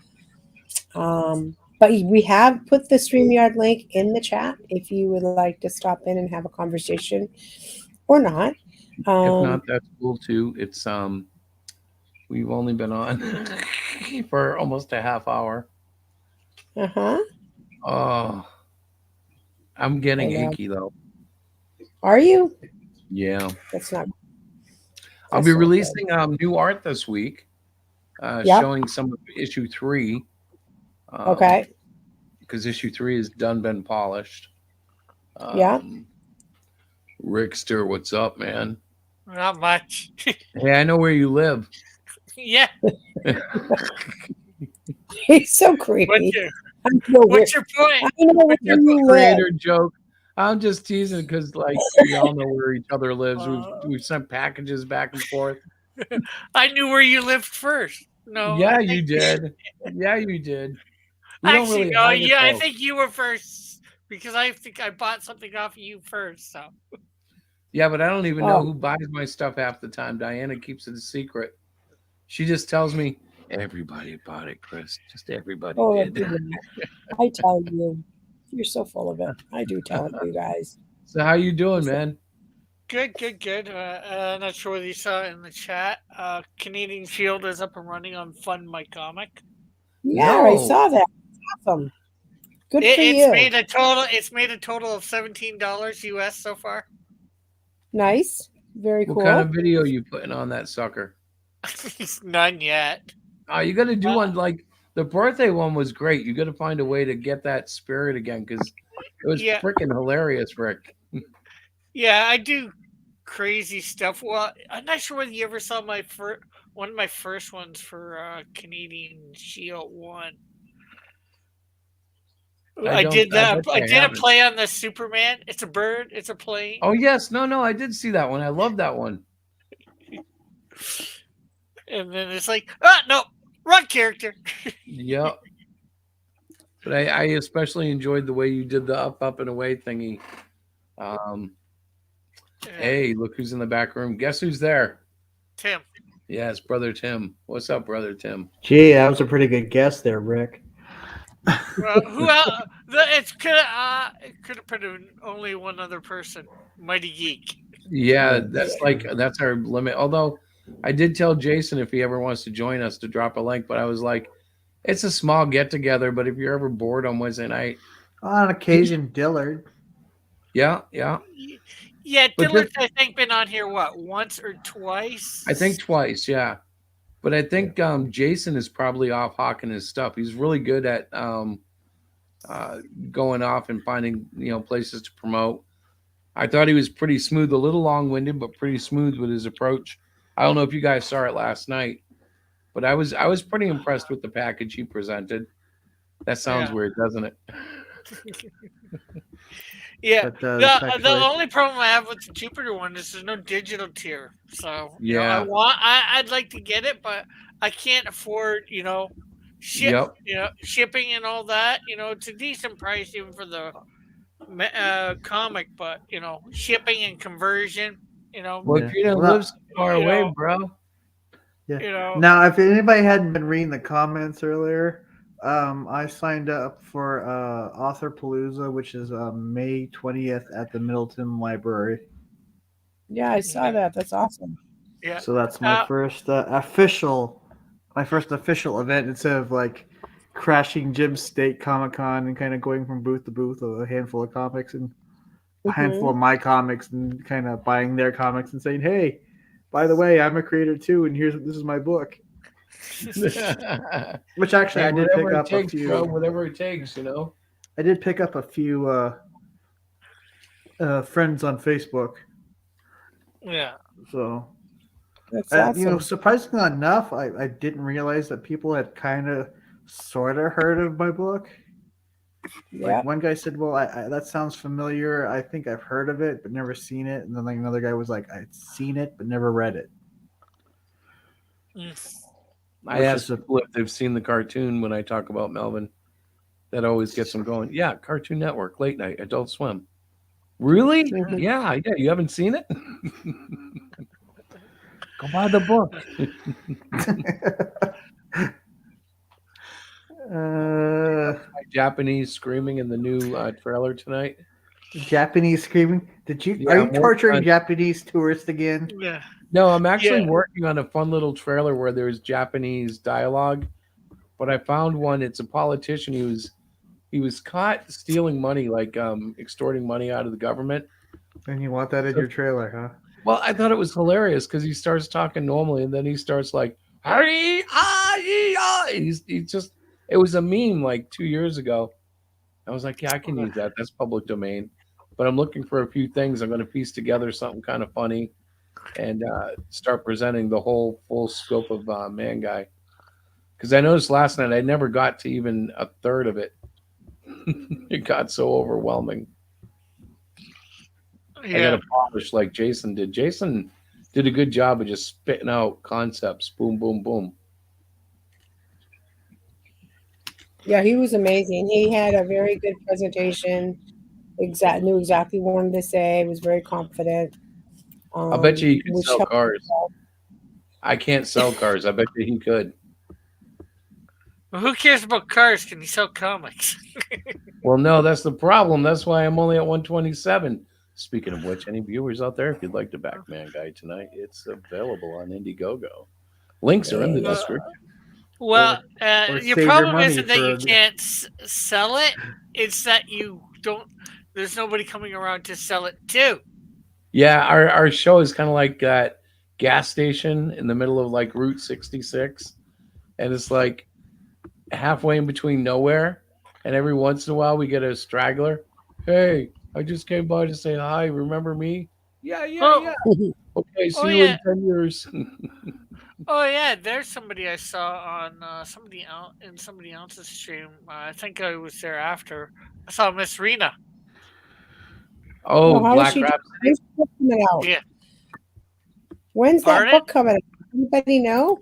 But we have put the StreamYard link in the chat if you would like to stop in and have a conversation or not. If not, that's cool too. It's we've only been on for almost a half hour. Oh, I'm getting achy though. Are you? Yeah. That's not. I'll be releasing new art this week, showing some of issue 3. Okay. Because issue 3 is been polished. Rickster, what's up, man? Not much. Hey, I know where you live. Yeah. He's so creepy. What's your point? I know where you creator live. joke. I'm just teasing because, we all know where each other lives. We've sent packages back and forth. I knew where you lived first. No. Yeah, you did. Yeah, you did. I think you were first because I think I bought something off of you first. So. Yeah, but I don't even know who buys my stuff half the time. Diana keeps it a secret. She just tells me everybody bought it, Chris. Just everybody did. I tell you, you're so full of it. I do tell it, you guys. So how you doing, man? Good. Not sure whether you saw it in the chat. Canadian Shield is up and running on Fund My Comic. Yeah, I saw that. Awesome. Good for you. It's made a total of $17 US so far. Nice. Very cool. What kind of video are you putting on that sucker? None yet. Oh, you got to do one like the birthday one was great. You got to find a way to get that spirit again because it was freaking hilarious, Rick. Yeah, I do crazy stuff. Well, I'm not sure whether you ever saw my one of my first ones for Canadian Shield One. I I don't. did I that. bet I you did a haven't. play on the Superman. It's a bird. It's a plane. Oh yes, no, I did see that one. I love that one. And then it's like, ah, no, wrong character. Yep. But I especially enjoyed the way you did the up and away thingy. Um, Yeah, hey, look who's in the back room. Guess who's there? Tim. Yeah, it's brother Tim. What's up, brother Tim? Gee, that was a pretty good guess there, Rick. Well, who else? It could have been only one other person. Mighty Geek. Yeah, that's our limit. Although I did tell Jason if he ever wants to join us to drop a link, but I was like, it's a small get together. But if you're ever bored on Wednesday night, On occasion, Dillard. yeah. Yeah, But Dillard's I think been on here once or twice. I think twice, yeah. But I think Jason is probably off hawking his stuff. He's really good at going off and finding places to promote. I thought he was pretty smooth, a little long-winded, but pretty smooth with his approach. I don't know if you guys saw it last night, but I was pretty impressed with the package he presented. That sounds weird, doesn't it? Yeah. But, The only problem I have with the Jupiter one is there's no digital tier. So Yeah. I'd like to get it, but I can't afford shipping and all that. It's a decent price even for the comic, but shipping and conversion. Well, Yeah. Gina Well, lives far you away, know, bro. Yeah. Now, if anybody hadn't been reading the comments earlier, I signed up for Author Palooza, which is May 20th at the Middleton Library. Yeah, I saw that. That's awesome. Yeah. So that's my first official event instead of like crashing Jim's State Comic Con and kind of going from booth to booth with a handful of comics and a handful of my comics and kind of buying their comics and saying, "Hey, by the way, I'm a creator too, and this is my book." Which actually I did pick whatever up it takes, a few. bro, whatever it takes, I did pick up a few friends on Facebook. Yeah. So That's awesome. surprisingly enough, I didn't realize that people had kind of sort of heard of my book. Yeah. Like one guy said, "Well, that sounds familiar. I think I've heard of it, but never seen it." And then like another guy was like, "I'd seen it, but never read it." I ask people if they've seen the cartoon when I talk about Melvin. That always gets them going. Yeah, Cartoon Network, late night, Adult Swim. Really? Yeah. You haven't seen it? Go buy the book. My Japanese screaming in the new trailer tonight. Japanese screaming. Are you torturing Japanese tourists again? Yeah. No, I'm actually working on a fun little trailer where there's Japanese dialogue. But I found one. It's a politician. He was caught stealing money, like extorting money out of the government. And you want that in your trailer, huh? Well, I thought it was hilarious because he starts talking normally and then he starts like, he just, it was a meme like 2 years ago. I was like, yeah, I can use that. That's public domain. But I'm looking for a few things. I'm going to piece together something kind of funny and start presenting the whole full scope of ManGai. Because I noticed last night I never got to even a third of it. It got so overwhelming. Yeah. I got to polish like Jason did. Jason did a good job of just spitting out concepts. Boom, boom, boom. Yeah, he was amazing. He had a very good presentation. Knew exactly what he wanted to say. Was very confident. I bet you he could sell cars. I can't sell cars. I bet you he could. Well, who cares about cars? Can he sell comics? Well, no, that's the problem. That's why I'm only at 127. Speaking of which, any viewers out there, if you'd like to back ManGai tonight, it's available on Indiegogo. Links are in the description. Well, or your save problem your money isn't that you for- can't sell it. It's that you don't. There's nobody coming around to sell it to. Yeah, our show is kind of like that gas station in the middle of like Route 66. And it's like halfway in between nowhere. And every once in a while we get a straggler. Hey, I just came by to say hi. Remember me? Yeah, Oh, yeah. Okay, see oh you yeah. in 10 years. Oh yeah, there's somebody I saw on somebody else's stream. I think I was there after. I saw Miss Rena. Well, Oh, how is Black she doing? Rhapsody. When's the book coming out? Yeah. When's that Pardon? book coming out? Anybody know?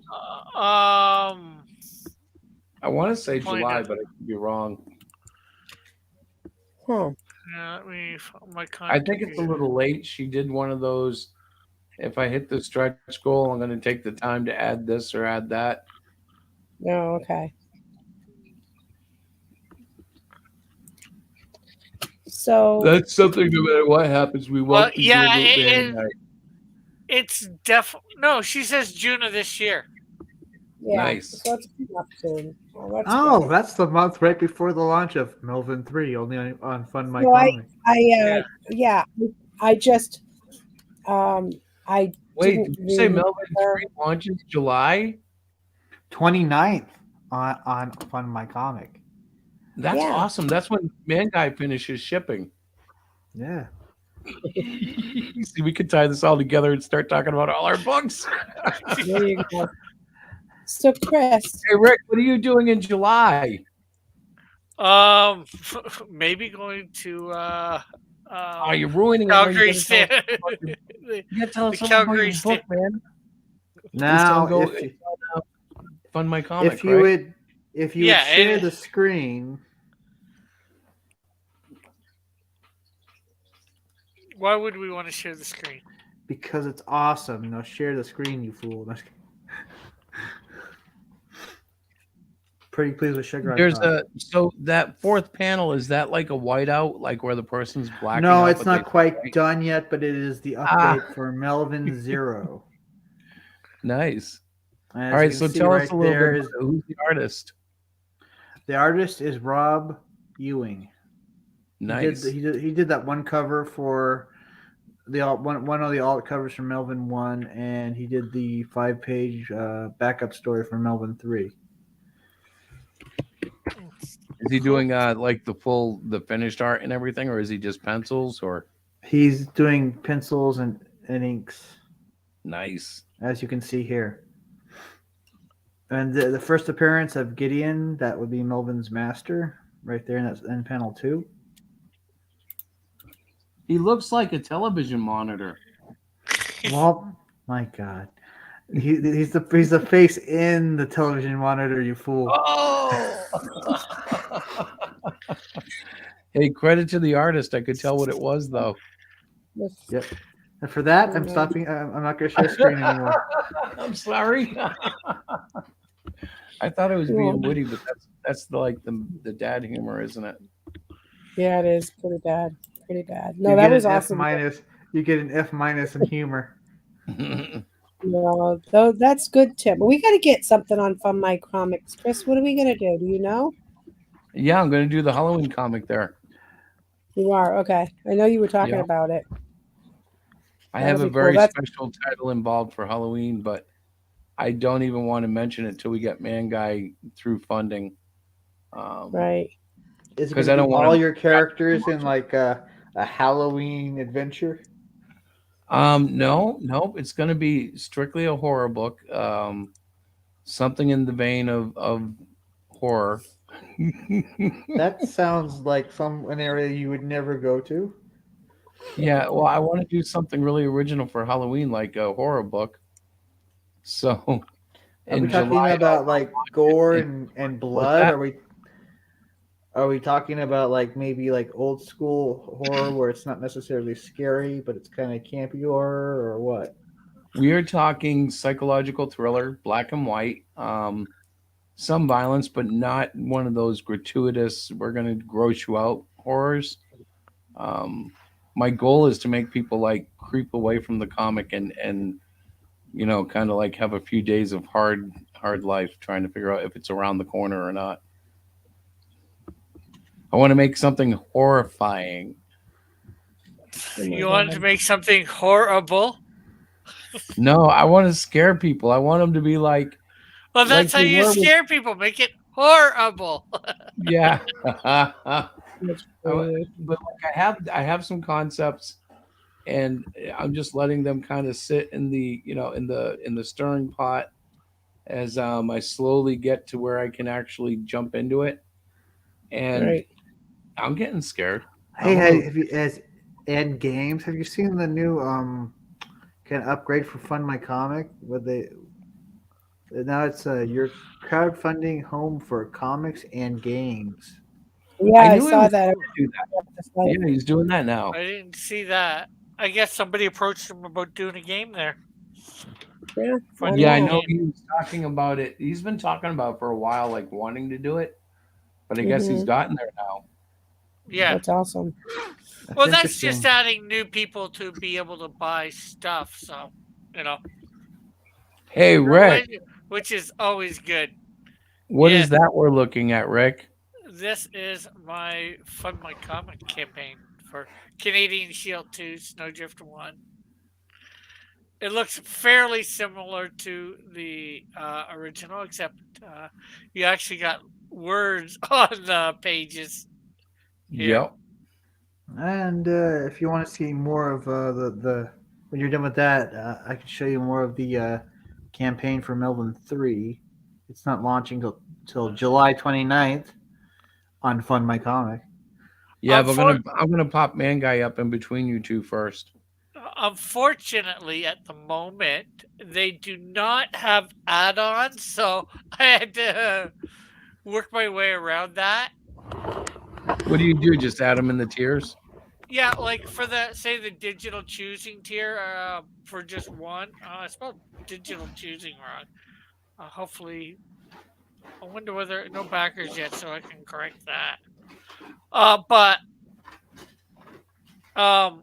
I want to say Find July, out. but I could be wrong. Huh. Yeah, let me find my I think it's a computer. little late. She did one of those. If I hit the stretch goal, I'm going to take the time to add this or add that. No, okay. So That's something no matter what happens, we Well, won't be yeah, doing it man. it's no. She says June of this year. yeah, Nice. so it's coming up soon. Well, that's Oh, good. that's the month right before the launch of Melvin 3, only on Fund My So Comic. I just I Wait, didn't did you say remember. Melvin 3 launches July? 29th on Fund My Comic. That's Yeah. awesome. That's when ManGai finishes shipping. Yeah. See, we could tie this all together and start talking about all our books. There you go. So Chris, Hey, Rick, what are you doing in July? Maybe going to Oh, you're ruining it. Calgary You State. gotta tell The us about Calgary your State. book, man. Now, It's on Fund My Comic, if you right? would if you Yeah, would share and- the screen, Why would we want to share the screen? because it's awesome. Now share the screen, you fool. Pretty pleased with sugar. There's so that fourth panel, is that like a whiteout, like where the person's blacking No, out, it's but not they- quite done yet, but it is the update for Melvin 0. Nice. As All right, you can so see tell us right a little there bit is- about who's the artist. The artist is Rob Ewing. Nice. He did that one cover for the one of the alt covers for Melvin 1, and he did the 5-page backup story for Melvin 3. Is he doing like the finished art and everything, or is he just pencils? Or He's doing pencils and inks, nice. as you can see here. And the first appearance of Gideon, that would be Melvin's master, right there, and that's in panel 2. He looks like a television monitor. Well, my God, he's the face in the television monitor. You fool! Oh. Hey, credit to the artist. I could tell what it was, though. Yep. And for that, I'm stopping. I'm not going to share screen anymore. I'm sorry. I thought it was being witty, but that's the dad humor, isn't it? yeah, it is pretty bad. Pretty bad. No, You that get was an awesome. F-. You get an F- in humor. No, though that's good tip. But we got to get something on Fun My Comics. Chris, what are we gonna do? Do you know? Yeah, I'm going to do the Halloween comic there. You are okay. I know you were talking Yeah. about it. I That'll have a be cool. very That's- special title involved for Halloween, but I don't even want to mention it till we get ManGai through funding. Right. Is it 'Cause gonna I don't be wanna- all your characters in like a Halloween adventure? No, it's going to be strictly a horror book. Something in the vein of horror. That sounds like an area you would never go to. Yeah, well, I want to do something really original for Halloween, like a horror book. So, Are in we talking July, about I'll like launch gore it. and blood? that? Are we talking about like maybe like old school horror where it's not necessarily scary, but it's kind of campy horror, or what? We are talking psychological thriller, black and white. Some violence, but not one of those gratuitous, we're going to gross you out horrors. My goal is to make people like creep away from the comic and kind of like have a few days of hard life trying to figure out if it's around the corner or not. I want to make something horrifying. You want to make something horrible? No, I want to scare people. I want them to be like, Well, that's like how the you werewolf- scare people. Make it horrible. yeah. That's funny. But like I have some concepts and I'm just letting them kind of sit in the in the stirring pot as I slowly get to where I can actually jump into it, and Right. I'm getting scared. Hey, I'm a little. have you as and games? Have you seen the new kind of upgrade for Fund My Comic? Where they now it's your crowdfunding home for comics and games. Yeah, I I knew he saw was that. going to do that. That's like, Yeah, he's doing that now. I didn't see that. I guess somebody approached him about doing a game there. yeah, why Funding Yeah, I a not? know game. he was talking about it. He's been talking about it for a while, like wanting to do it, but I guess he's Hmm. gotten there now. Yeah. That's awesome. That's Well, that's just interesting. adding new people to be able to buy stuff. So, you know, Hey, Rick, which, which is always good. what Yes, is that we're looking at, Rick? this is my Fund My Comic campaign for Canadian Shield 2, Snowdrift 1. It looks fairly similar to the original, except you actually got words on the pages here. Yep. And if you want to see more of the when you're done with that, I can show you more of the campaign for Melvin 3. It's not launching till July 29th on Fund My Comic. Yeah, but Unfor- I'm gonna pop ManGai up in between you two first. Unfortunately, at the moment, they do not have add ons, so I had to work my way around that. What do you do? Just add them in the tiers? Yeah, like for the say the digital choosing tier for just one. I spelled digital choosing wrong. Hopefully, I wonder whether no backers yet, so I can correct that. But um,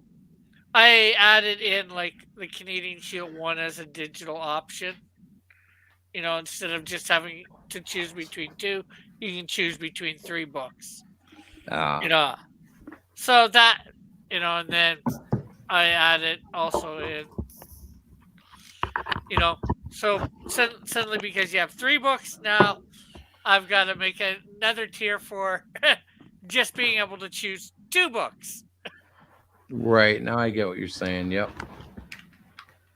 I added in like the Canadian Shield one as a digital option. You know, instead of just having to choose between two, you can choose between three books. Ah, You know, so that and then I added also in so suddenly because you have three books now, I've got to make another tier for just being able to choose two books. right. Now I get what you're saying. Yep.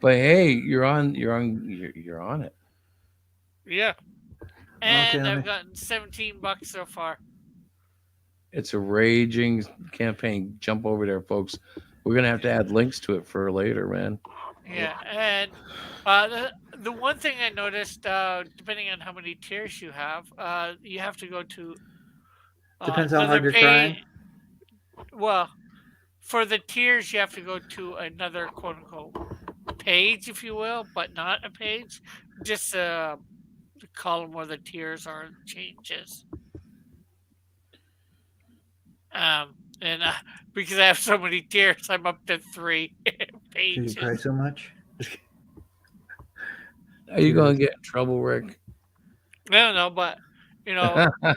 But hey, you're on it. Yeah, Okay, and let I've me. gotten 17 bucks so far. It's a raging campaign. Jump over there, folks. We're gonna have to add links to it for later, man. Yeah, and the one thing I noticed, depending on how many tiers you have to go to Depends how another hard you're trying. page. Well, for the tiers, you have to go to another quote unquote page, if you will, but not a page. Just the column where the tiers are changes. And because I have so many tiers, I'm up to three Because you cry pages. so much. Are you gonna get in trouble, Rick? I don't know, but you know, I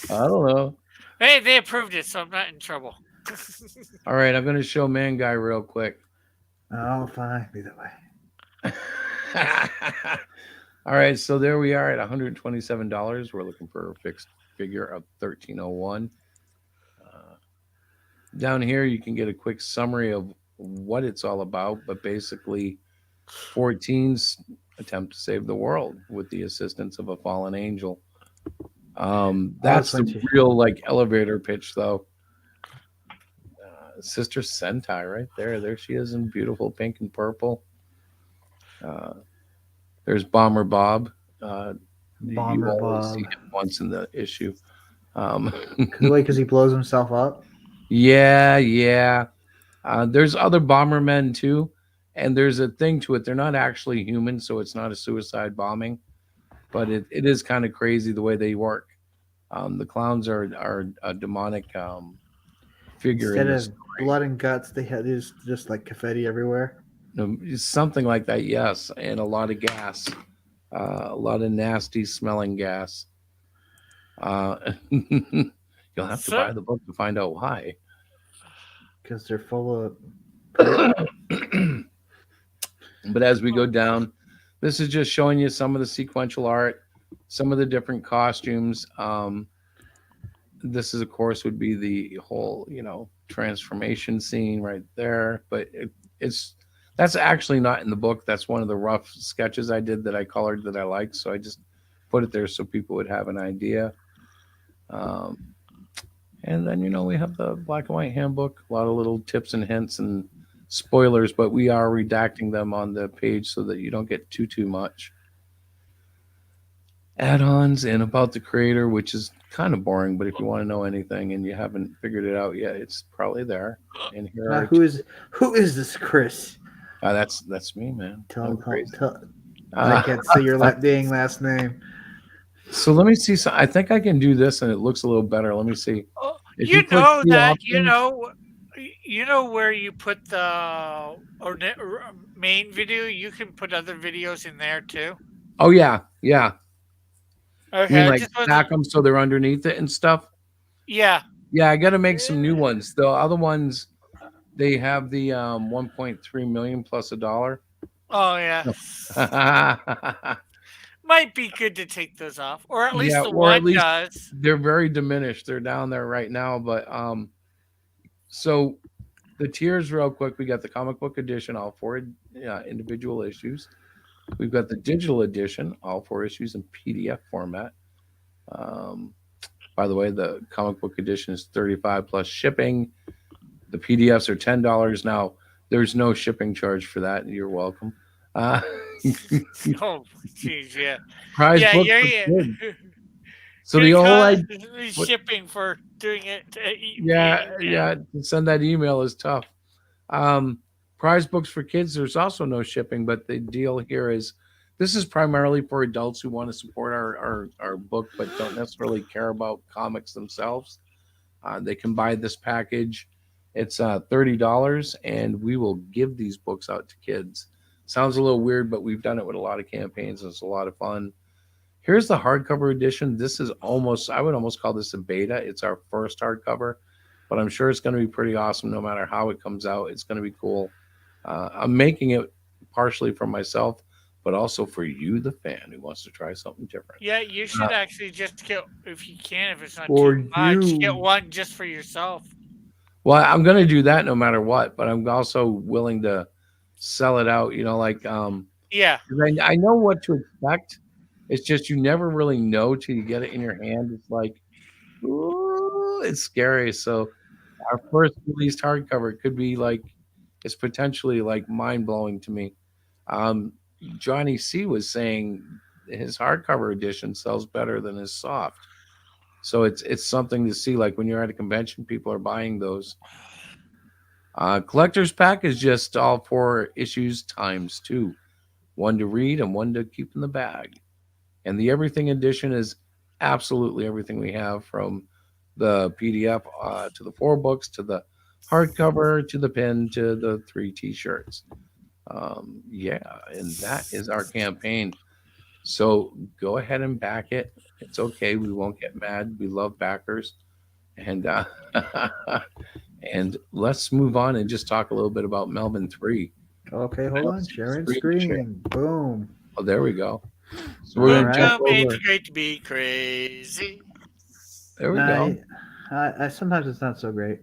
don't know. hey, they approved it, so I'm not in trouble. All right, I'm gonna show ManGai real quick. Oh, fine. Be that way. All right, so there we are at $127. We're looking for a fixed figure of 1301. Uh, Down here, you can get a quick summary of what it's all about, but basically, 14's attempt to save the world with the assistance of a fallen angel. That's the Plenty. real like elevator pitch, though. Sister Sentai, right there. There she is in beautiful pink and purple. Uh, there's Bomber Bob. Uh, you Bomber only see Bob. him once in the issue. Um, Because he blows himself up. yeah, yeah. There's other Bombermen too, and there's a thing to it. They're not actually human, so it's not a suicide bombing, but it is kind of crazy the way they work. The clowns are a demonic figure in Instead this of blood and guts, they had just like confetti everywhere. something like that. Yes, and a lot of gas, a lot of nasty smelling gas. You'll have to So, buy the book to find out why. Because they're full of poop. But as we go down, this is just showing you some of the sequential art, some of the different costumes. This is, of course, would be the whole, transformation scene right there. But it's that's actually not in the book. That's one of the rough sketches I did that I colored that I liked. So I just put it there so people would have an idea. Um, and then we have the black and white handbook, a lot of little tips and hints and spoilers, but we are redacting them on the page so that you don't get too much. Add-ons and about the creator, which is kind of boring, but if you want to know anything and you haven't figured it out yet, it's probably there. And here Now, are who is this Chris? that's me, man. I'm crazy. I can't say your dang last name. So let me see. So I think I can do this, and it looks a little better. Let me see. Oh, If you click know the that options, you know where you put the main video. You can put other videos in there too. oh yeah. You Okay, mean I like just was stack them so they're underneath it and stuff? yeah. Yeah, I got to make some new ones. The other ones, they have the 1.3 million plus a dollar. Oh yeah. Might be good to take those off, or at least Yeah, the or at one least does. they're very diminished. They're down there right now, but so the tiers real quick. We got the comic book edition, all four individual issues. We've got the digital edition, all four issues in PDF format. Um, by the way, the comic book edition is 35 plus shipping. The PDFs are $10 now. There's no shipping charge for that. You're welcome. Uh, Oh, jeez, yeah, prize yeah, book yeah, for yeah. kids. So Gonna the whole cost idea, shipping for doing it via yeah, email. to send that email is tough. Um, prize books for kids, there's also no shipping, but the deal here is this is primarily for adults who want to support our book but don't necessarily care about comics themselves. They can buy this package. It's $30, and we will give these books out to kids. Sounds a little weird, but we've done it with a lot of campaigns, and it's a lot of fun. Here's the hardcover edition. This is I would almost call this a beta. It's our first hardcover, but I'm sure it's going to be pretty awesome no matter how it comes out. It's going to be cool. I'm making it partially for myself, but also for you, the fan, who wants to try something different. Yeah, you should actually just get, if you can, if it's not For too much, you. get one just for yourself. Well, I'm going to do that no matter what, but I'm also willing to sell it out. Yeah, 'Cause I know what to expect. It's just you never really know till you get it in your hand. It's like, ooh, it's scary. So our first released hardcover could be like, it's potentially like mind blowing to me. Um, Johnny C was saying his hardcover edition sells better than his soft. So it's something to see. Like when you're at a convention, people are buying those. Collector's pack is just all four issues times two, one to read and one to keep in the bag. And the everything edition is absolutely everything we have, from the PDF to the 4 books to the hardcover to the pin to the 3 T-shirts. Yeah, and that is our campaign. So go ahead and back it. It's okay. We won't get mad. We love backers. And and let's move on and just talk a little bit about Melvin 3. Okay, hold on. Sharing screen and boom. Oh, there we go. So we're going to jump welcome, over. it's great to be crazy. There we go. I sometimes it's not so great.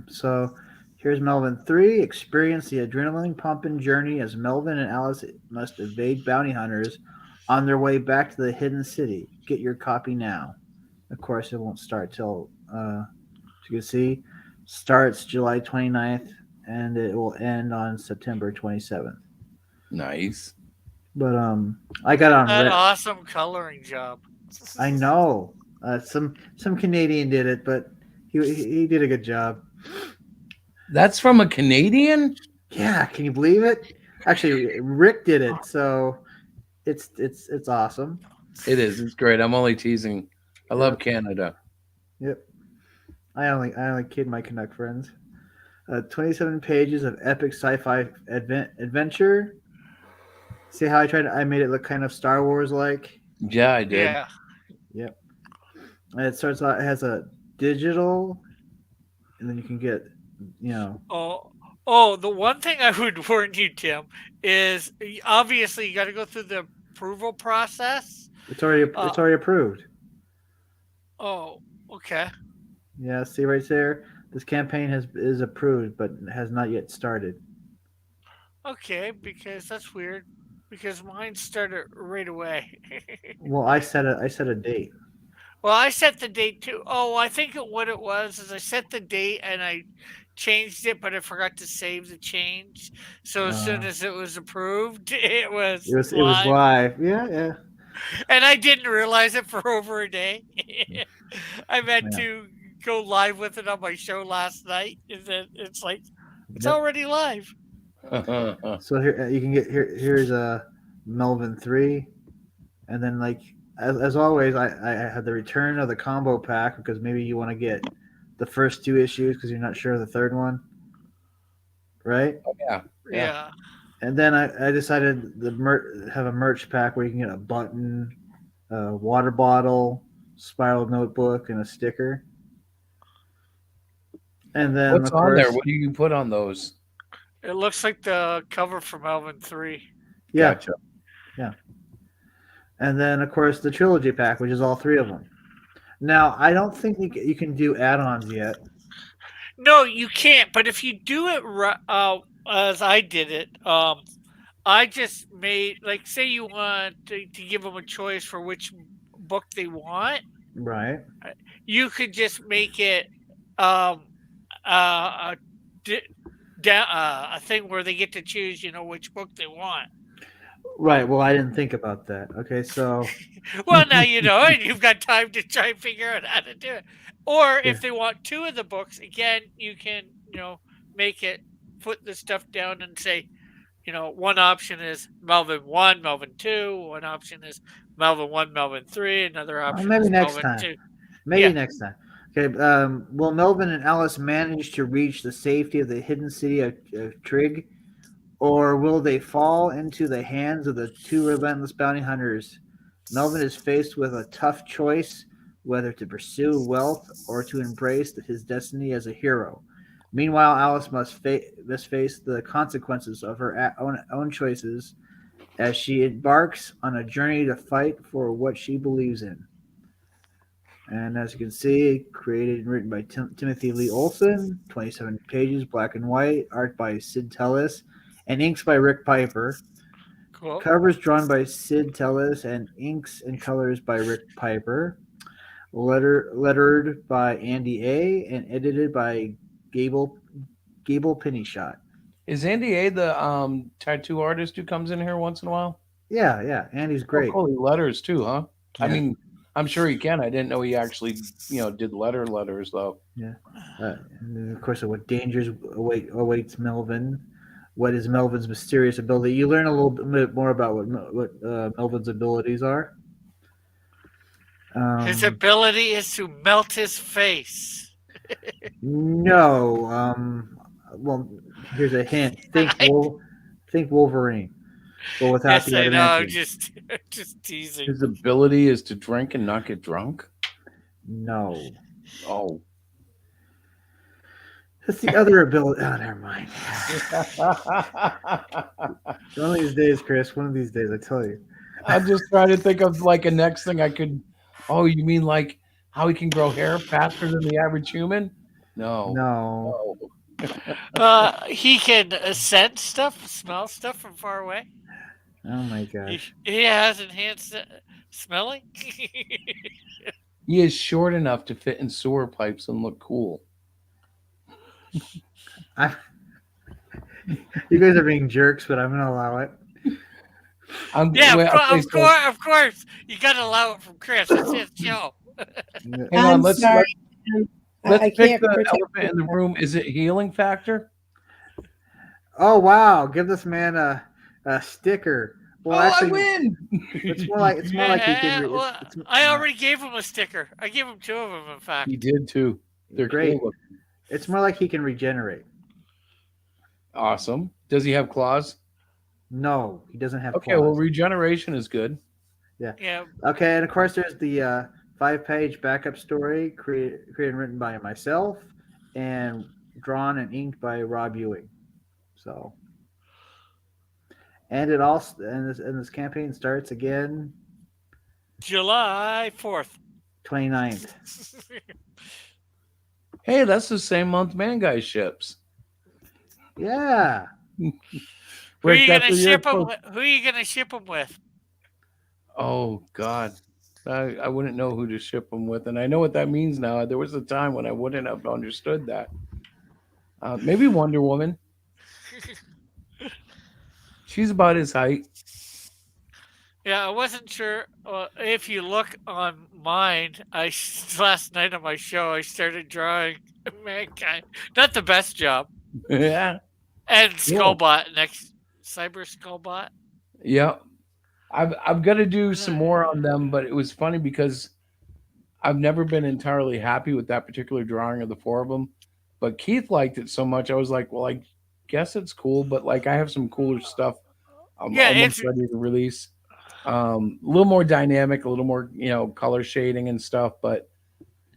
So here's Melvin 3. Experience the adrenaline pumping journey as Melvin and Alice must evade bounty hunters on their way back to the hidden city. Get your copy now. Of course, it won't start till as you can see, starts July 29th and it will end on September 27th. Nice. But I got on That awesome coloring job. I know. Some Canadian did it, but he did a good job. That's from a Canadian? Yeah, can you believe it? Actually, Rick did it, so it's awesome. It is. It's great. I'm only teasing. I love Canada. Yep. I only kid my Canuck friends. 27 pages of epic sci-fi adventure. See how I made it look kind of Star Wars like? Yeah, I did. Yeah. Yep. And it starts out, it has a digital, and then you can get, Oh, the one thing I would warn you, Tim, is obviously you got to go through the approval process. It's already approved. Oh, okay. Yeah, see right there. This campaign is approved, but has not yet started. Okay, because that's weird. Because mine started right away. Well, I set a date. Well, I set the date too. Oh, I think what it was is I set the date and I changed it, but I forgot to save the change. So as soon Uh, as it was approved, it it was was live, live. Yeah, yeah, and I didn't realize it for over a day. I meant yeah. to go live with it on my show last night, and then it's like it's Yep. already live. So here you can get here. Here's a Melvin 3, and then like as always, I had the return of the combo pack because maybe you want to get the first 2 issues because you're not sure of the third one, right? Yeah. Yeah. Yeah, And then I decided to have a merch pack where you can get a button, a water bottle, spiral notebook, and a sticker. And then What's of on there? course, What do you put on those? it looks like the cover from Melvin 3. yeah, Gotcha. yeah. And then of course the trilogy pack, which is all 3 of them. Now I don't think you can do add-ons yet. No, you can't. But if you do it as I did it, I just made like say you want to give them a choice for which book they want. Right. You could just make it um, a di- a thing where they get to choose, which book they want. Right. Well, I didn't think about that. Okay, so Well, now you know, and you've got time to try and figure out how to do it. Or yeah. if they want two of the books, again, you can, make it put the stuff down and say, one option is Melvin 1, Melvin 2, one option is Melvin 1, Melvin 3, another option Maybe is next Melvin time. 2. Maybe Yeah. next time. Okay. Will Melvin and Alice manage to reach the safety of the hidden city of Trig, or will they fall into the hands of the 2 relentless bounty hunters? Melvin is faced with a tough choice whether to pursue wealth or to embrace his destiny as a hero. Meanwhile, Alice must face the consequences of her own choices as she embarks on a journey to fight for what she believes in. And as you can see, created and written by Timothy Lee Olson, 27 pages, black and white, art by Sid Tellis, and inks by Rick Piper. Cool. Covers drawn by Sid Tellis and inks and colors by Rick Piper. Lettered by Andy A. and edited by Gable Pennyshot. Is Andy A the tattoo artist who comes in here once in a while? Yeah, yeah. Andy's great. Oh, cool. He letters too, huh? Yeah. I mean, I'm sure he can. I didn't know he actually, did letters though. Yeah. And then of course, what dangers awaits Melvin? What is Melvin's mysterious ability? You learn a little bit more about what Melvin's abilities are. His ability is to melt his face. No. Well, here's a hint. Think Wolverine, but without Yes, the I know. I'm adamantium. just teasing. His ability is to drink and not get drunk. No. Oh. That's the other ability. Oh, never mind. One of these days, Chris. One of these days, I tell you. I'm just trying to think of like a next thing I could. Oh, you mean like how he can grow hair faster than the average human? No. No. He can sense stuff, smell stuff from far away. Oh my gosh. He has enhanced smelling. He is short enough to fit in sewer pipes and look cool. You guys are being jerks, but I'm gonna allow it. Of course. You got to allow it from Chris. It's his show. Hang I'm on, let's sorry. let's I pick can't the protect elephant in the room. Is it healing factor? Oh wow! Give this man a sticker. Well, I win. It's more like he can. Well, I already gave him a sticker. I gave him 2 of them, in fact. He did too. They're Great. cool. It's more like he can regenerate. Awesome. Does he have claws? No, he doesn't have. Okay, claws. well, regeneration is good. Yeah. Okay, and of course there's the 5-page backup story created and written by myself, and drawn and inked by Rob Ewing. So, and it all and this campaign starts again July 4th. 29th. Hey, that's the same month ManGai ships. Yeah. Who are Rick, you that's gonna what you're ship them? supposed. Who are you gonna ship them with? Oh God, I wouldn't know who to ship them with, and I know what that means now. There was a time when I wouldn't have understood that. Maybe Wonder Woman. She's about his height. Yeah, I wasn't sure if you look on mine. Last night on my show, I started drawing mankind. Not the best job, Yeah, and cool. Skullbot next, Cyber Skullbot. Yeah, I've got to do some more on them, but it was funny because I've never been entirely happy with that particular drawing of the four of them. But Keith liked it so much, I was like, well, I guess it's cool, but like I have some cooler stuff I'm Yeah, almost it's ready to release. A little more dynamic, a little more, color shading and stuff. But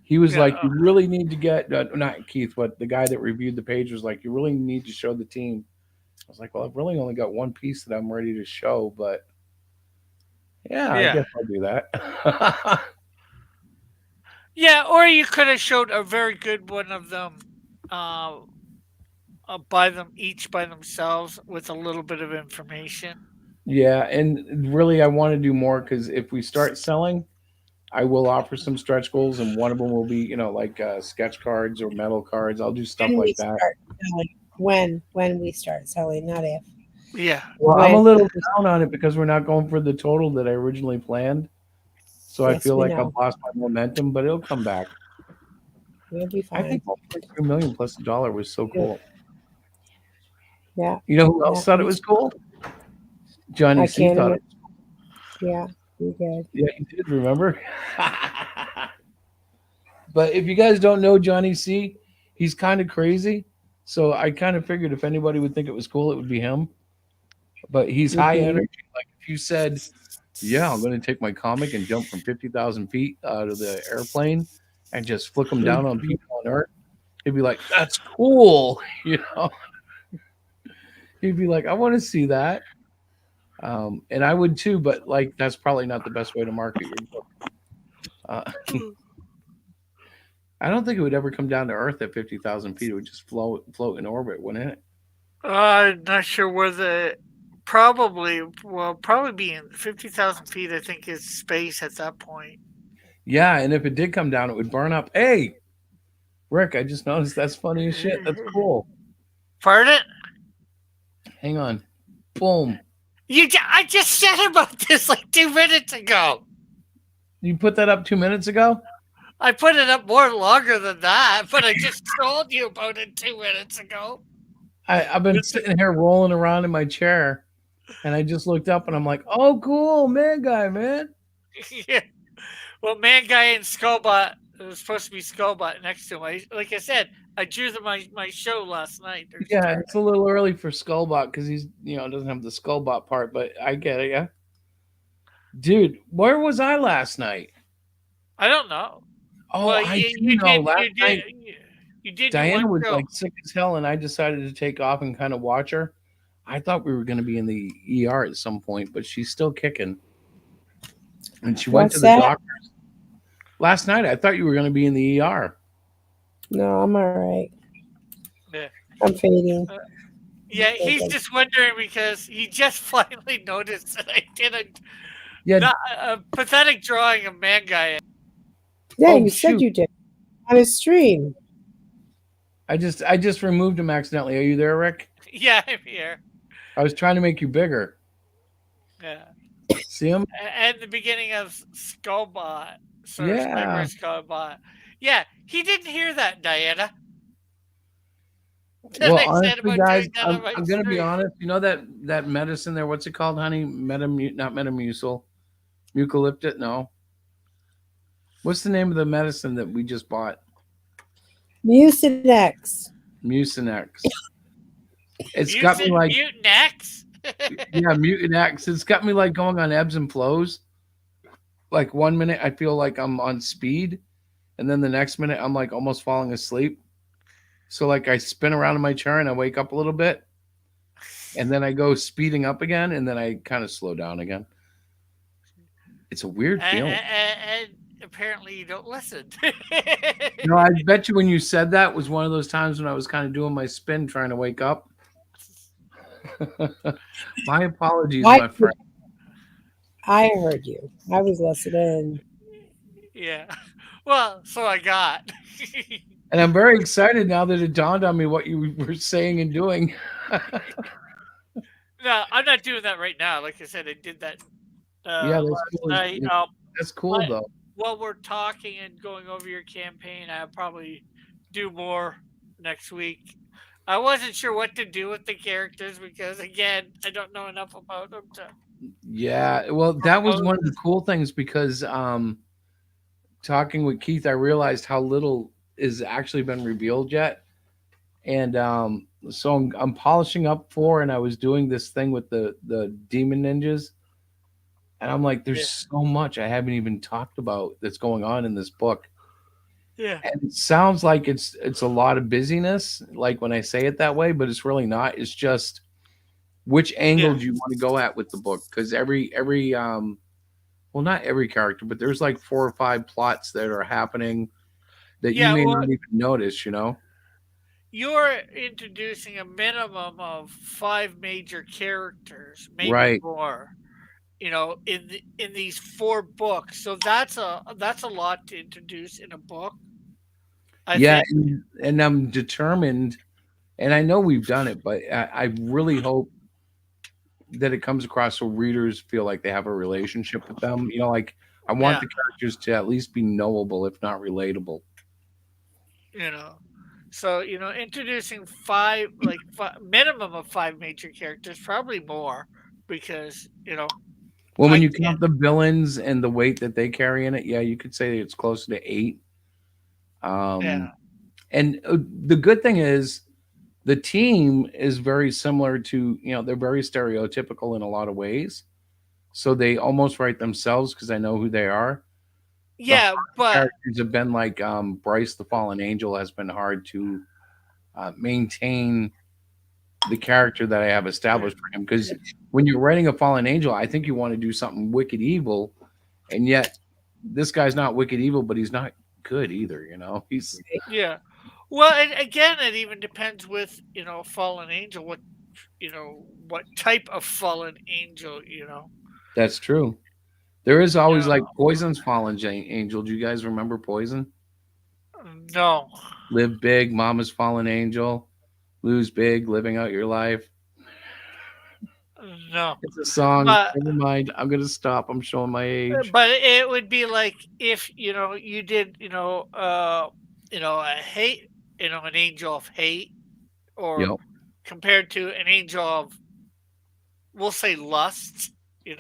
he was yeah, like, you really need to get, not Keith, but the guy that reviewed the page was like, you really need to show the team. I was like, well, I've really only got one piece that I'm ready to show, but yeah, I yeah, guess I'll do that. yeah. Or you could have showed a very good one of them, uh, by them each by themselves with a little bit of information. Yeah, and really, I want to do more because if we start selling, I will offer some stretch goals, and one of them will be, like sketch cards or metal cards. I'll do stuff When we like that. start selling. When we start selling, not if. Yeah, Well, I'm a When. little down on it because we're not going for the total that I originally planned. So I Yes, feel we like I've know. lost my momentum, but it'll come back. We'll be I think fine. 1.3 million plus a dollar was so cool. Yeah. You know who Yeah. else thought it was cool? Johnny I C can't thought even. it. Yeah, we did. Yeah, you did remember. But if you guys don't know Johnny C, he's kind of crazy. So I kind of figured if anybody would think it was cool, it would be him. But he's high Mm-hmm. energy. Like if you said, "Yeah, I'm going to take my comic and jump from 50,000 feet out of the airplane and just flick them down on people on Earth," he'd be like, "That's cool," you know. He'd be like, "I want to see that," and I would too. But like, that's probably not the best way to market your book. Uh, I don't think it would ever come down to Earth at 50,000 feet. It would just float in orbit, wouldn't it? I'm not sure where the probably being 50,000 feet. I think is space at that point. Yeah, and if it did come down, it would burn up. Hey, Rick, I just noticed that's funny as shit. That's cool. Pardon? Hang on. Boom. I just said about this like 2 minutes ago. You put that up 2 minutes ago? I put it up more longer than that, but I just told you about it 2 minutes ago. I've been sitting here rolling around in my chair, and I just looked up, and I'm like, "Oh, cool, ManGai, man." Yeah. Well, ManGai and Skullbot. It was supposed to be Skullbot next to him. Like I said, I drew my show last night. Yeah, it's a little early for Skullbot because he's doesn't have the Skullbot part, but I get it. Yeah, dude, where was I last night? I don't know. Oh, Well, I do know. Last night, you did Diana your one was show. like sick as hell, and I decided to take off and kind of watch her. I thought we were going to be in the ER at some point, but she's still kicking. And she went to the doctors last night. I thought you were going to be in the ER. No, I'm all right. Yeah. I'm fading. Yeah, he's just wondering because he just finally noticed that I did a pathetic drawing of ManGai. Yeah, you said you did on a stream. I just removed him accidentally. Are you there, Rick? Yeah, I'm here. I was trying to make you bigger. Yeah. See him? At the beginning of Skullbot. Yeah. Skullbot. Yeah, he didn't hear that, Diana. Well, honestly, guys, I'm going to be honest. You know that medicine there? What's it called, honey? Not Metamucil. Eucalyptus? No. What's the name of the medicine that we just bought? Mucinex. It's got me like Mutinex. Yeah, Mutinex. It's got me like going on ebbs and flows. Like 1 minute I feel like I'm on speed, and then the next minute I'm like almost falling asleep. So like I spin around in my chair and I wake up a little bit, and then I go speeding up again, and then I kind of slow down again. It's a weird feeling. And apparently you don't listen. No, I bet you when you said that was one of those times when I was kind of doing my spin trying to wake up. My apologies, I my friend. I heard you. I was listening. Yeah. Well, so I got. And I'm very excited now that it dawned on me what you were saying and doing. No, I'm not doing that right now. Like I said, I did that Yeah, that's last cool. night. That's cool I, though. while we're talking and going over your campaign, I'll probably do more next week. I wasn't sure what to do with the characters because, again, I don't know enough about them to Yeah, well, that was propose one of the this. cool things because talking with Keith, I realized how little is actually been revealed yet. And so I'm polishing up for, and I was doing this thing with the demon ninjas, and I'm like, Yeah, there's so much I haven't even talked about that's going on in this book. yeah, And it sounds like it's a lot of busyness, like when I say it that way, but it's really not. It's just which angle yeah, do you want to go at with the book? Because every well, not every character, but there's like 4 or 5 plots that are happening that you yeah. may Well, not even notice. you're introducing a minimum of 5 major characters, maybe Right? more. In these 4 books, so that's a lot to introduce in a book. I Yeah, think. and I'm determined, and I know we've done it, but I really hope that it comes across so readers feel like they have a relationship with them. Like I want Yeah, the characters to at least be knowable, if not relatable. you know. So introducing minimum of 5 major characters, probably more, because Well, I when you can't. count the villains and the weight that they carry in it, yeah, you could say it's closer to 8. Yeah, Um, and the good thing is the team is very similar to, they're very stereotypical in a lot of ways. So they almost write themselves because I know who they are. The yeah, hard but characters have been like Bryce the Fallen Angel has been hard to maintain the character that I have established for him. Because when you're writing a Fallen Angel, I think you want to do something wicked evil, and yet this guy's not wicked evil, but he's not good either. He's yeah. Well, and again, it even depends with fallen angel, what type of fallen angel. That's true. There is always Yeah. like Poison's Fallen Angel. Do you guys remember Poison? No, Live big, Mama's Fallen Angel. Lose big, living out your life. no, It's a song. but Never mind. I'm gonna stop. I'm showing my age. but it would be like if you did a hate, an angel of hate, or Yep. compared to an angel of, we'll say, lust. You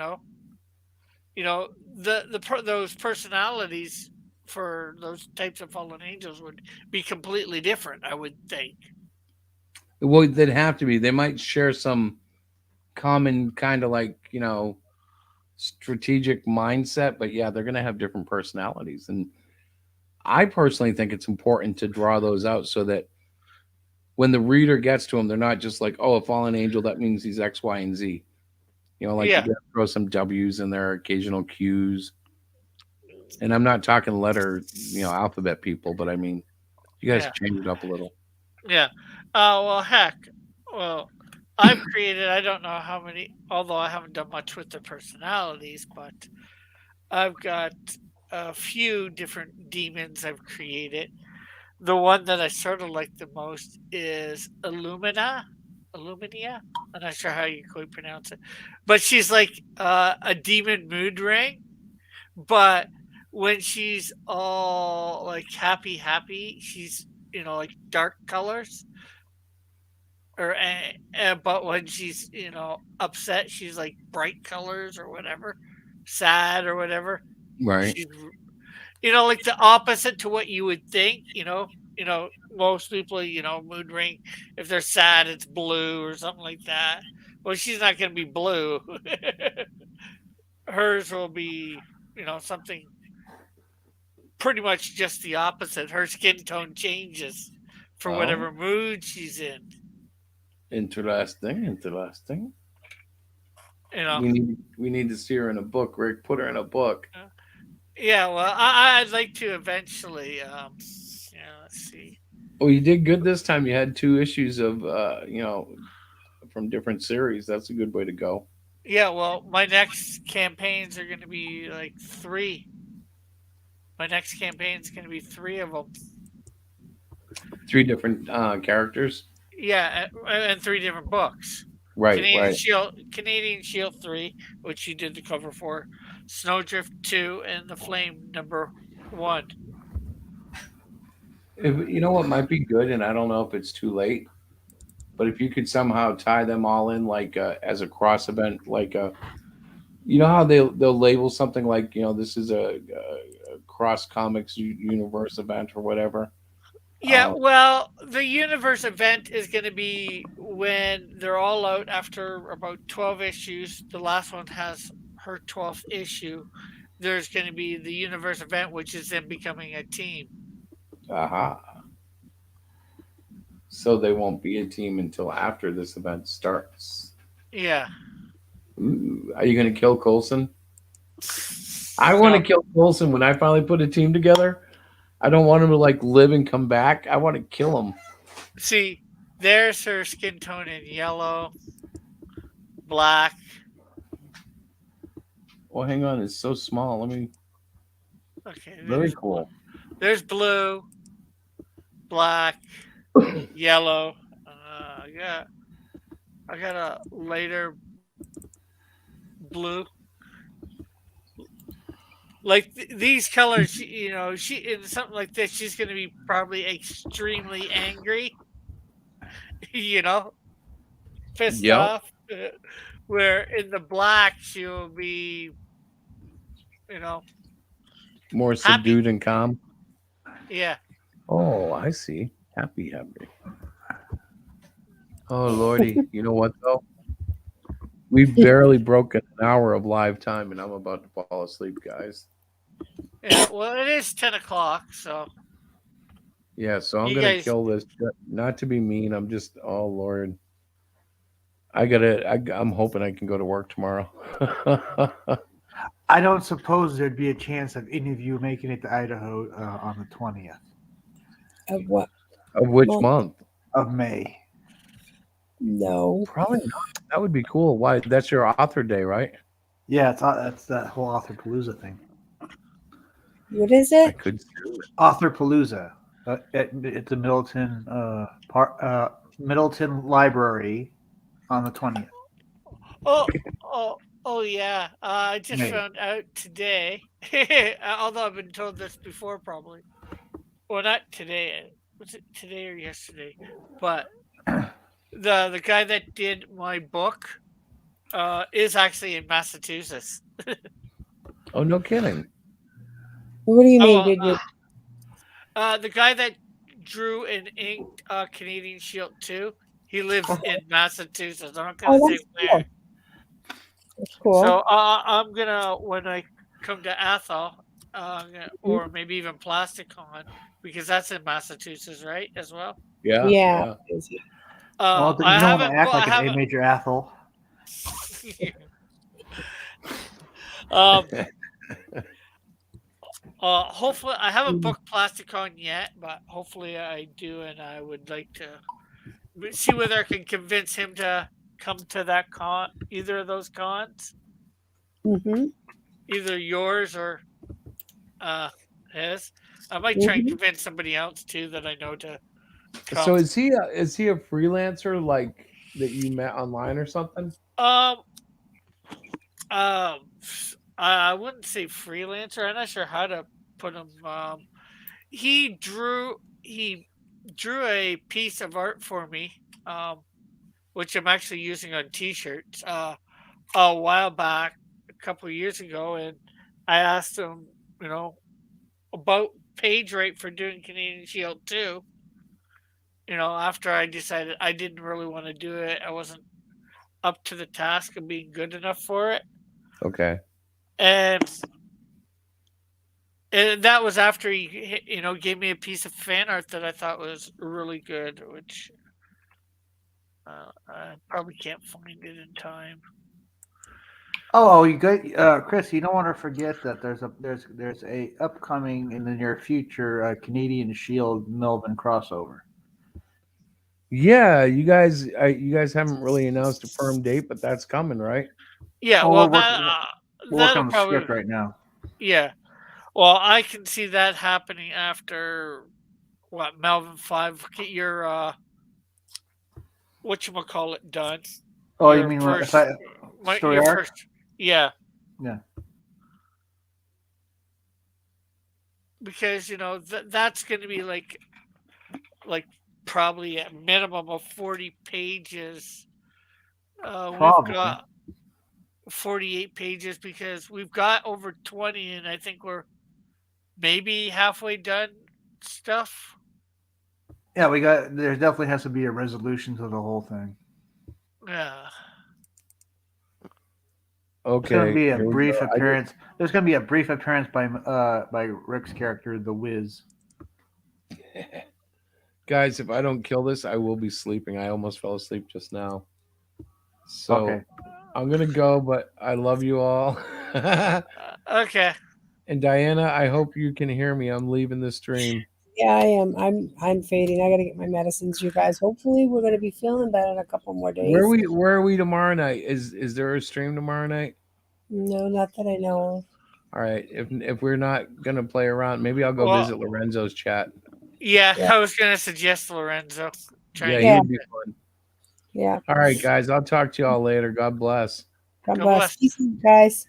know, those personalities for those types of fallen angels would be completely different, I would think. Well, they'd have to be. They might share some common kind of like, strategic mindset, but yeah, they're gonna have different personalities. And I personally think it's important to draw those out so that when the reader gets to them, they're not just like, oh, a fallen angel, that means he's X, Y, and Z. Like you Yeah, gotta throw some W's in there, occasional Q's. And I'm not talking letter, alphabet people, but I mean, you guys yeah, change it up a little. yeah. Well, heck, well, I've created, I don't know how many, although I haven't done much with the personalities, but I've got a few different demons I've created. The one that I sort of like the most is Illuminia. I'm not sure how you quite pronounce it, but she's like a demon mood ring. But when she's all like happy, happy, she's like dark colors. But when she's upset, she's like bright colors or whatever, sad or whatever. Right. She's like the opposite to what you would think. Most people, mood ring, if they're sad, it's blue or something like that. Well, she's not going to be blue. Hers will be, something pretty much just the opposite. Her skin tone changes for Oh, whatever mood she's in. interesting. Interesting. You know. We need to see her in a book, Rick. Put her in a book. Yeah. Well, I'd like to eventually. Yeah. Let's see. Oh, you did good this time. You had 2 issues of from different series. That's a good way to go. Yeah, well, my next campaigns are going to be like three. My next campaign is going to be three of them. 3 different characters. Yeah, and three different books. Right, right. Canadian Shield 3, which you did the cover for, Snowdrift 2, and The Flame number 1. If, you know what might be good, and I don't know if it's too late, but if you could somehow tie them all in like as a cross event, like you know how they'll label something like this is a cross comics universe event or whatever. Yeah, well, the universe event is going to be when they're all out after about 12 issues. The last one has her 12th issue. There's going to be the universe event, which is them becoming a team. Aha. So they won't be a team until after this event starts. Yeah. Ooh, are you going to kill Coulson? I want to kill Coulson when I finally put a team together. I don't want him to like live and come back. I want to kill him. See, there's her skin tone in yellow, black. Well, hang on. It's so small. Let me. Okay. Very cool. There's blue, black, yellow. Yeah. I got a later blue. Like these colors, she in something like this, she's going to be probably extremely angry, pissed off. Where in the black, she'll be, more subdued and calm. Yeah. Oh, I see. Happy. Oh, Lordy. You know what, though? We've barely broken an hour of live time, and I'm about to fall asleep, guys. Yeah, well, it is 10 o'clock, so. Yeah, so I'm going to kill this. Not to be mean, I'm just, oh, Lord. I'm hoping I can go to work tomorrow. I don't suppose there'd be a chance of any of you making it to Idaho on the 20th. Of what? Of which month? Of May. No. Probably not. That would be cool. Why? That's your author day, right? Yeah, that's that whole Author Palooza thing. What is it? I could Author Palooza. It's a Middleton Library on the 20th. Oh yeah. I just found out today. Although I've been told this before, probably. Well, not today. Was it today or yesterday? But the guy that did my book is actually in Massachusetts. Oh, no kidding. What do you mean, did you? The guy that drew and inked Canadian Shield 2, he lives in Massachusetts. I'm not going to say where. Cool. That's cool. So I'm going to, when I come to Athol, or maybe even Plasticon, because that's in Massachusetts, right, as well? Yeah. Yeah. Well, you don't want to act like an A-major Athol. Hopefully, I haven't booked Plasticon yet, but hopefully I do, and I would like to see whether I can convince him to come to that con, either of those cons. Mm-hmm. Either yours or his. I might try and convince somebody else too that I know to come. So is he a freelancer like that you met online or something? I wouldn't say freelancer. I'm not sure how to put him. He drew a piece of art for me, which I'm actually using on T-shirts a while back, a couple of years ago, and I asked him, about page rate for doing Canadian Shield 2. After I decided I didn't really want to do it, I wasn't up to the task of being good enough for it. Okay. And that was after he, gave me a piece of fan art that I thought was really good, which I probably can't find it in time. Oh, you got Chris. You don't want to forget that there's a upcoming in the near future Canadian Shield Melvin crossover. Yeah, you guys haven't really announced a firm date, but that's coming, right? Yeah, Oh, well, we're working that'll on the probably script right now. yeah. Well, I can see that happening after what Melvin 5 get your whatchamacallit done. Oh, you Your mean if first I story your arc? first yeah, Yeah. because that's going to be like probably a minimum of 40 pages. We've Probably. got 48 pages because we've got over 20 and I think we're maybe halfway done stuff. Yeah, there definitely has to be a resolution to the whole thing. Yeah. There's going to Okay, be a here we go. brief appearance. There's going to be a brief appearance by Rick's character, the Wiz. Guys, if I don't kill this, I will be sleeping. I almost fell asleep just now. So Okay. I'm gonna go, but I love you all. Okay. And Diana, I hope you can hear me. I'm leaving the stream. Yeah, I am. I'm fading. I gotta get my medicines, you guys. Hopefully, we're gonna be feeling better in a couple more days. Where are we tomorrow night? Is there a stream tomorrow night? No, not that I know of. All right. If we're not gonna play around, maybe I'll go Well, visit Lorenzo's chat. yeah, Yeah. I was going to suggest Lorenzo. Try Yeah, and he Yeah. would be fun. Yeah. All right, guys. I'll talk to y'all later. God bless. God God bless. bless. Peace, guys.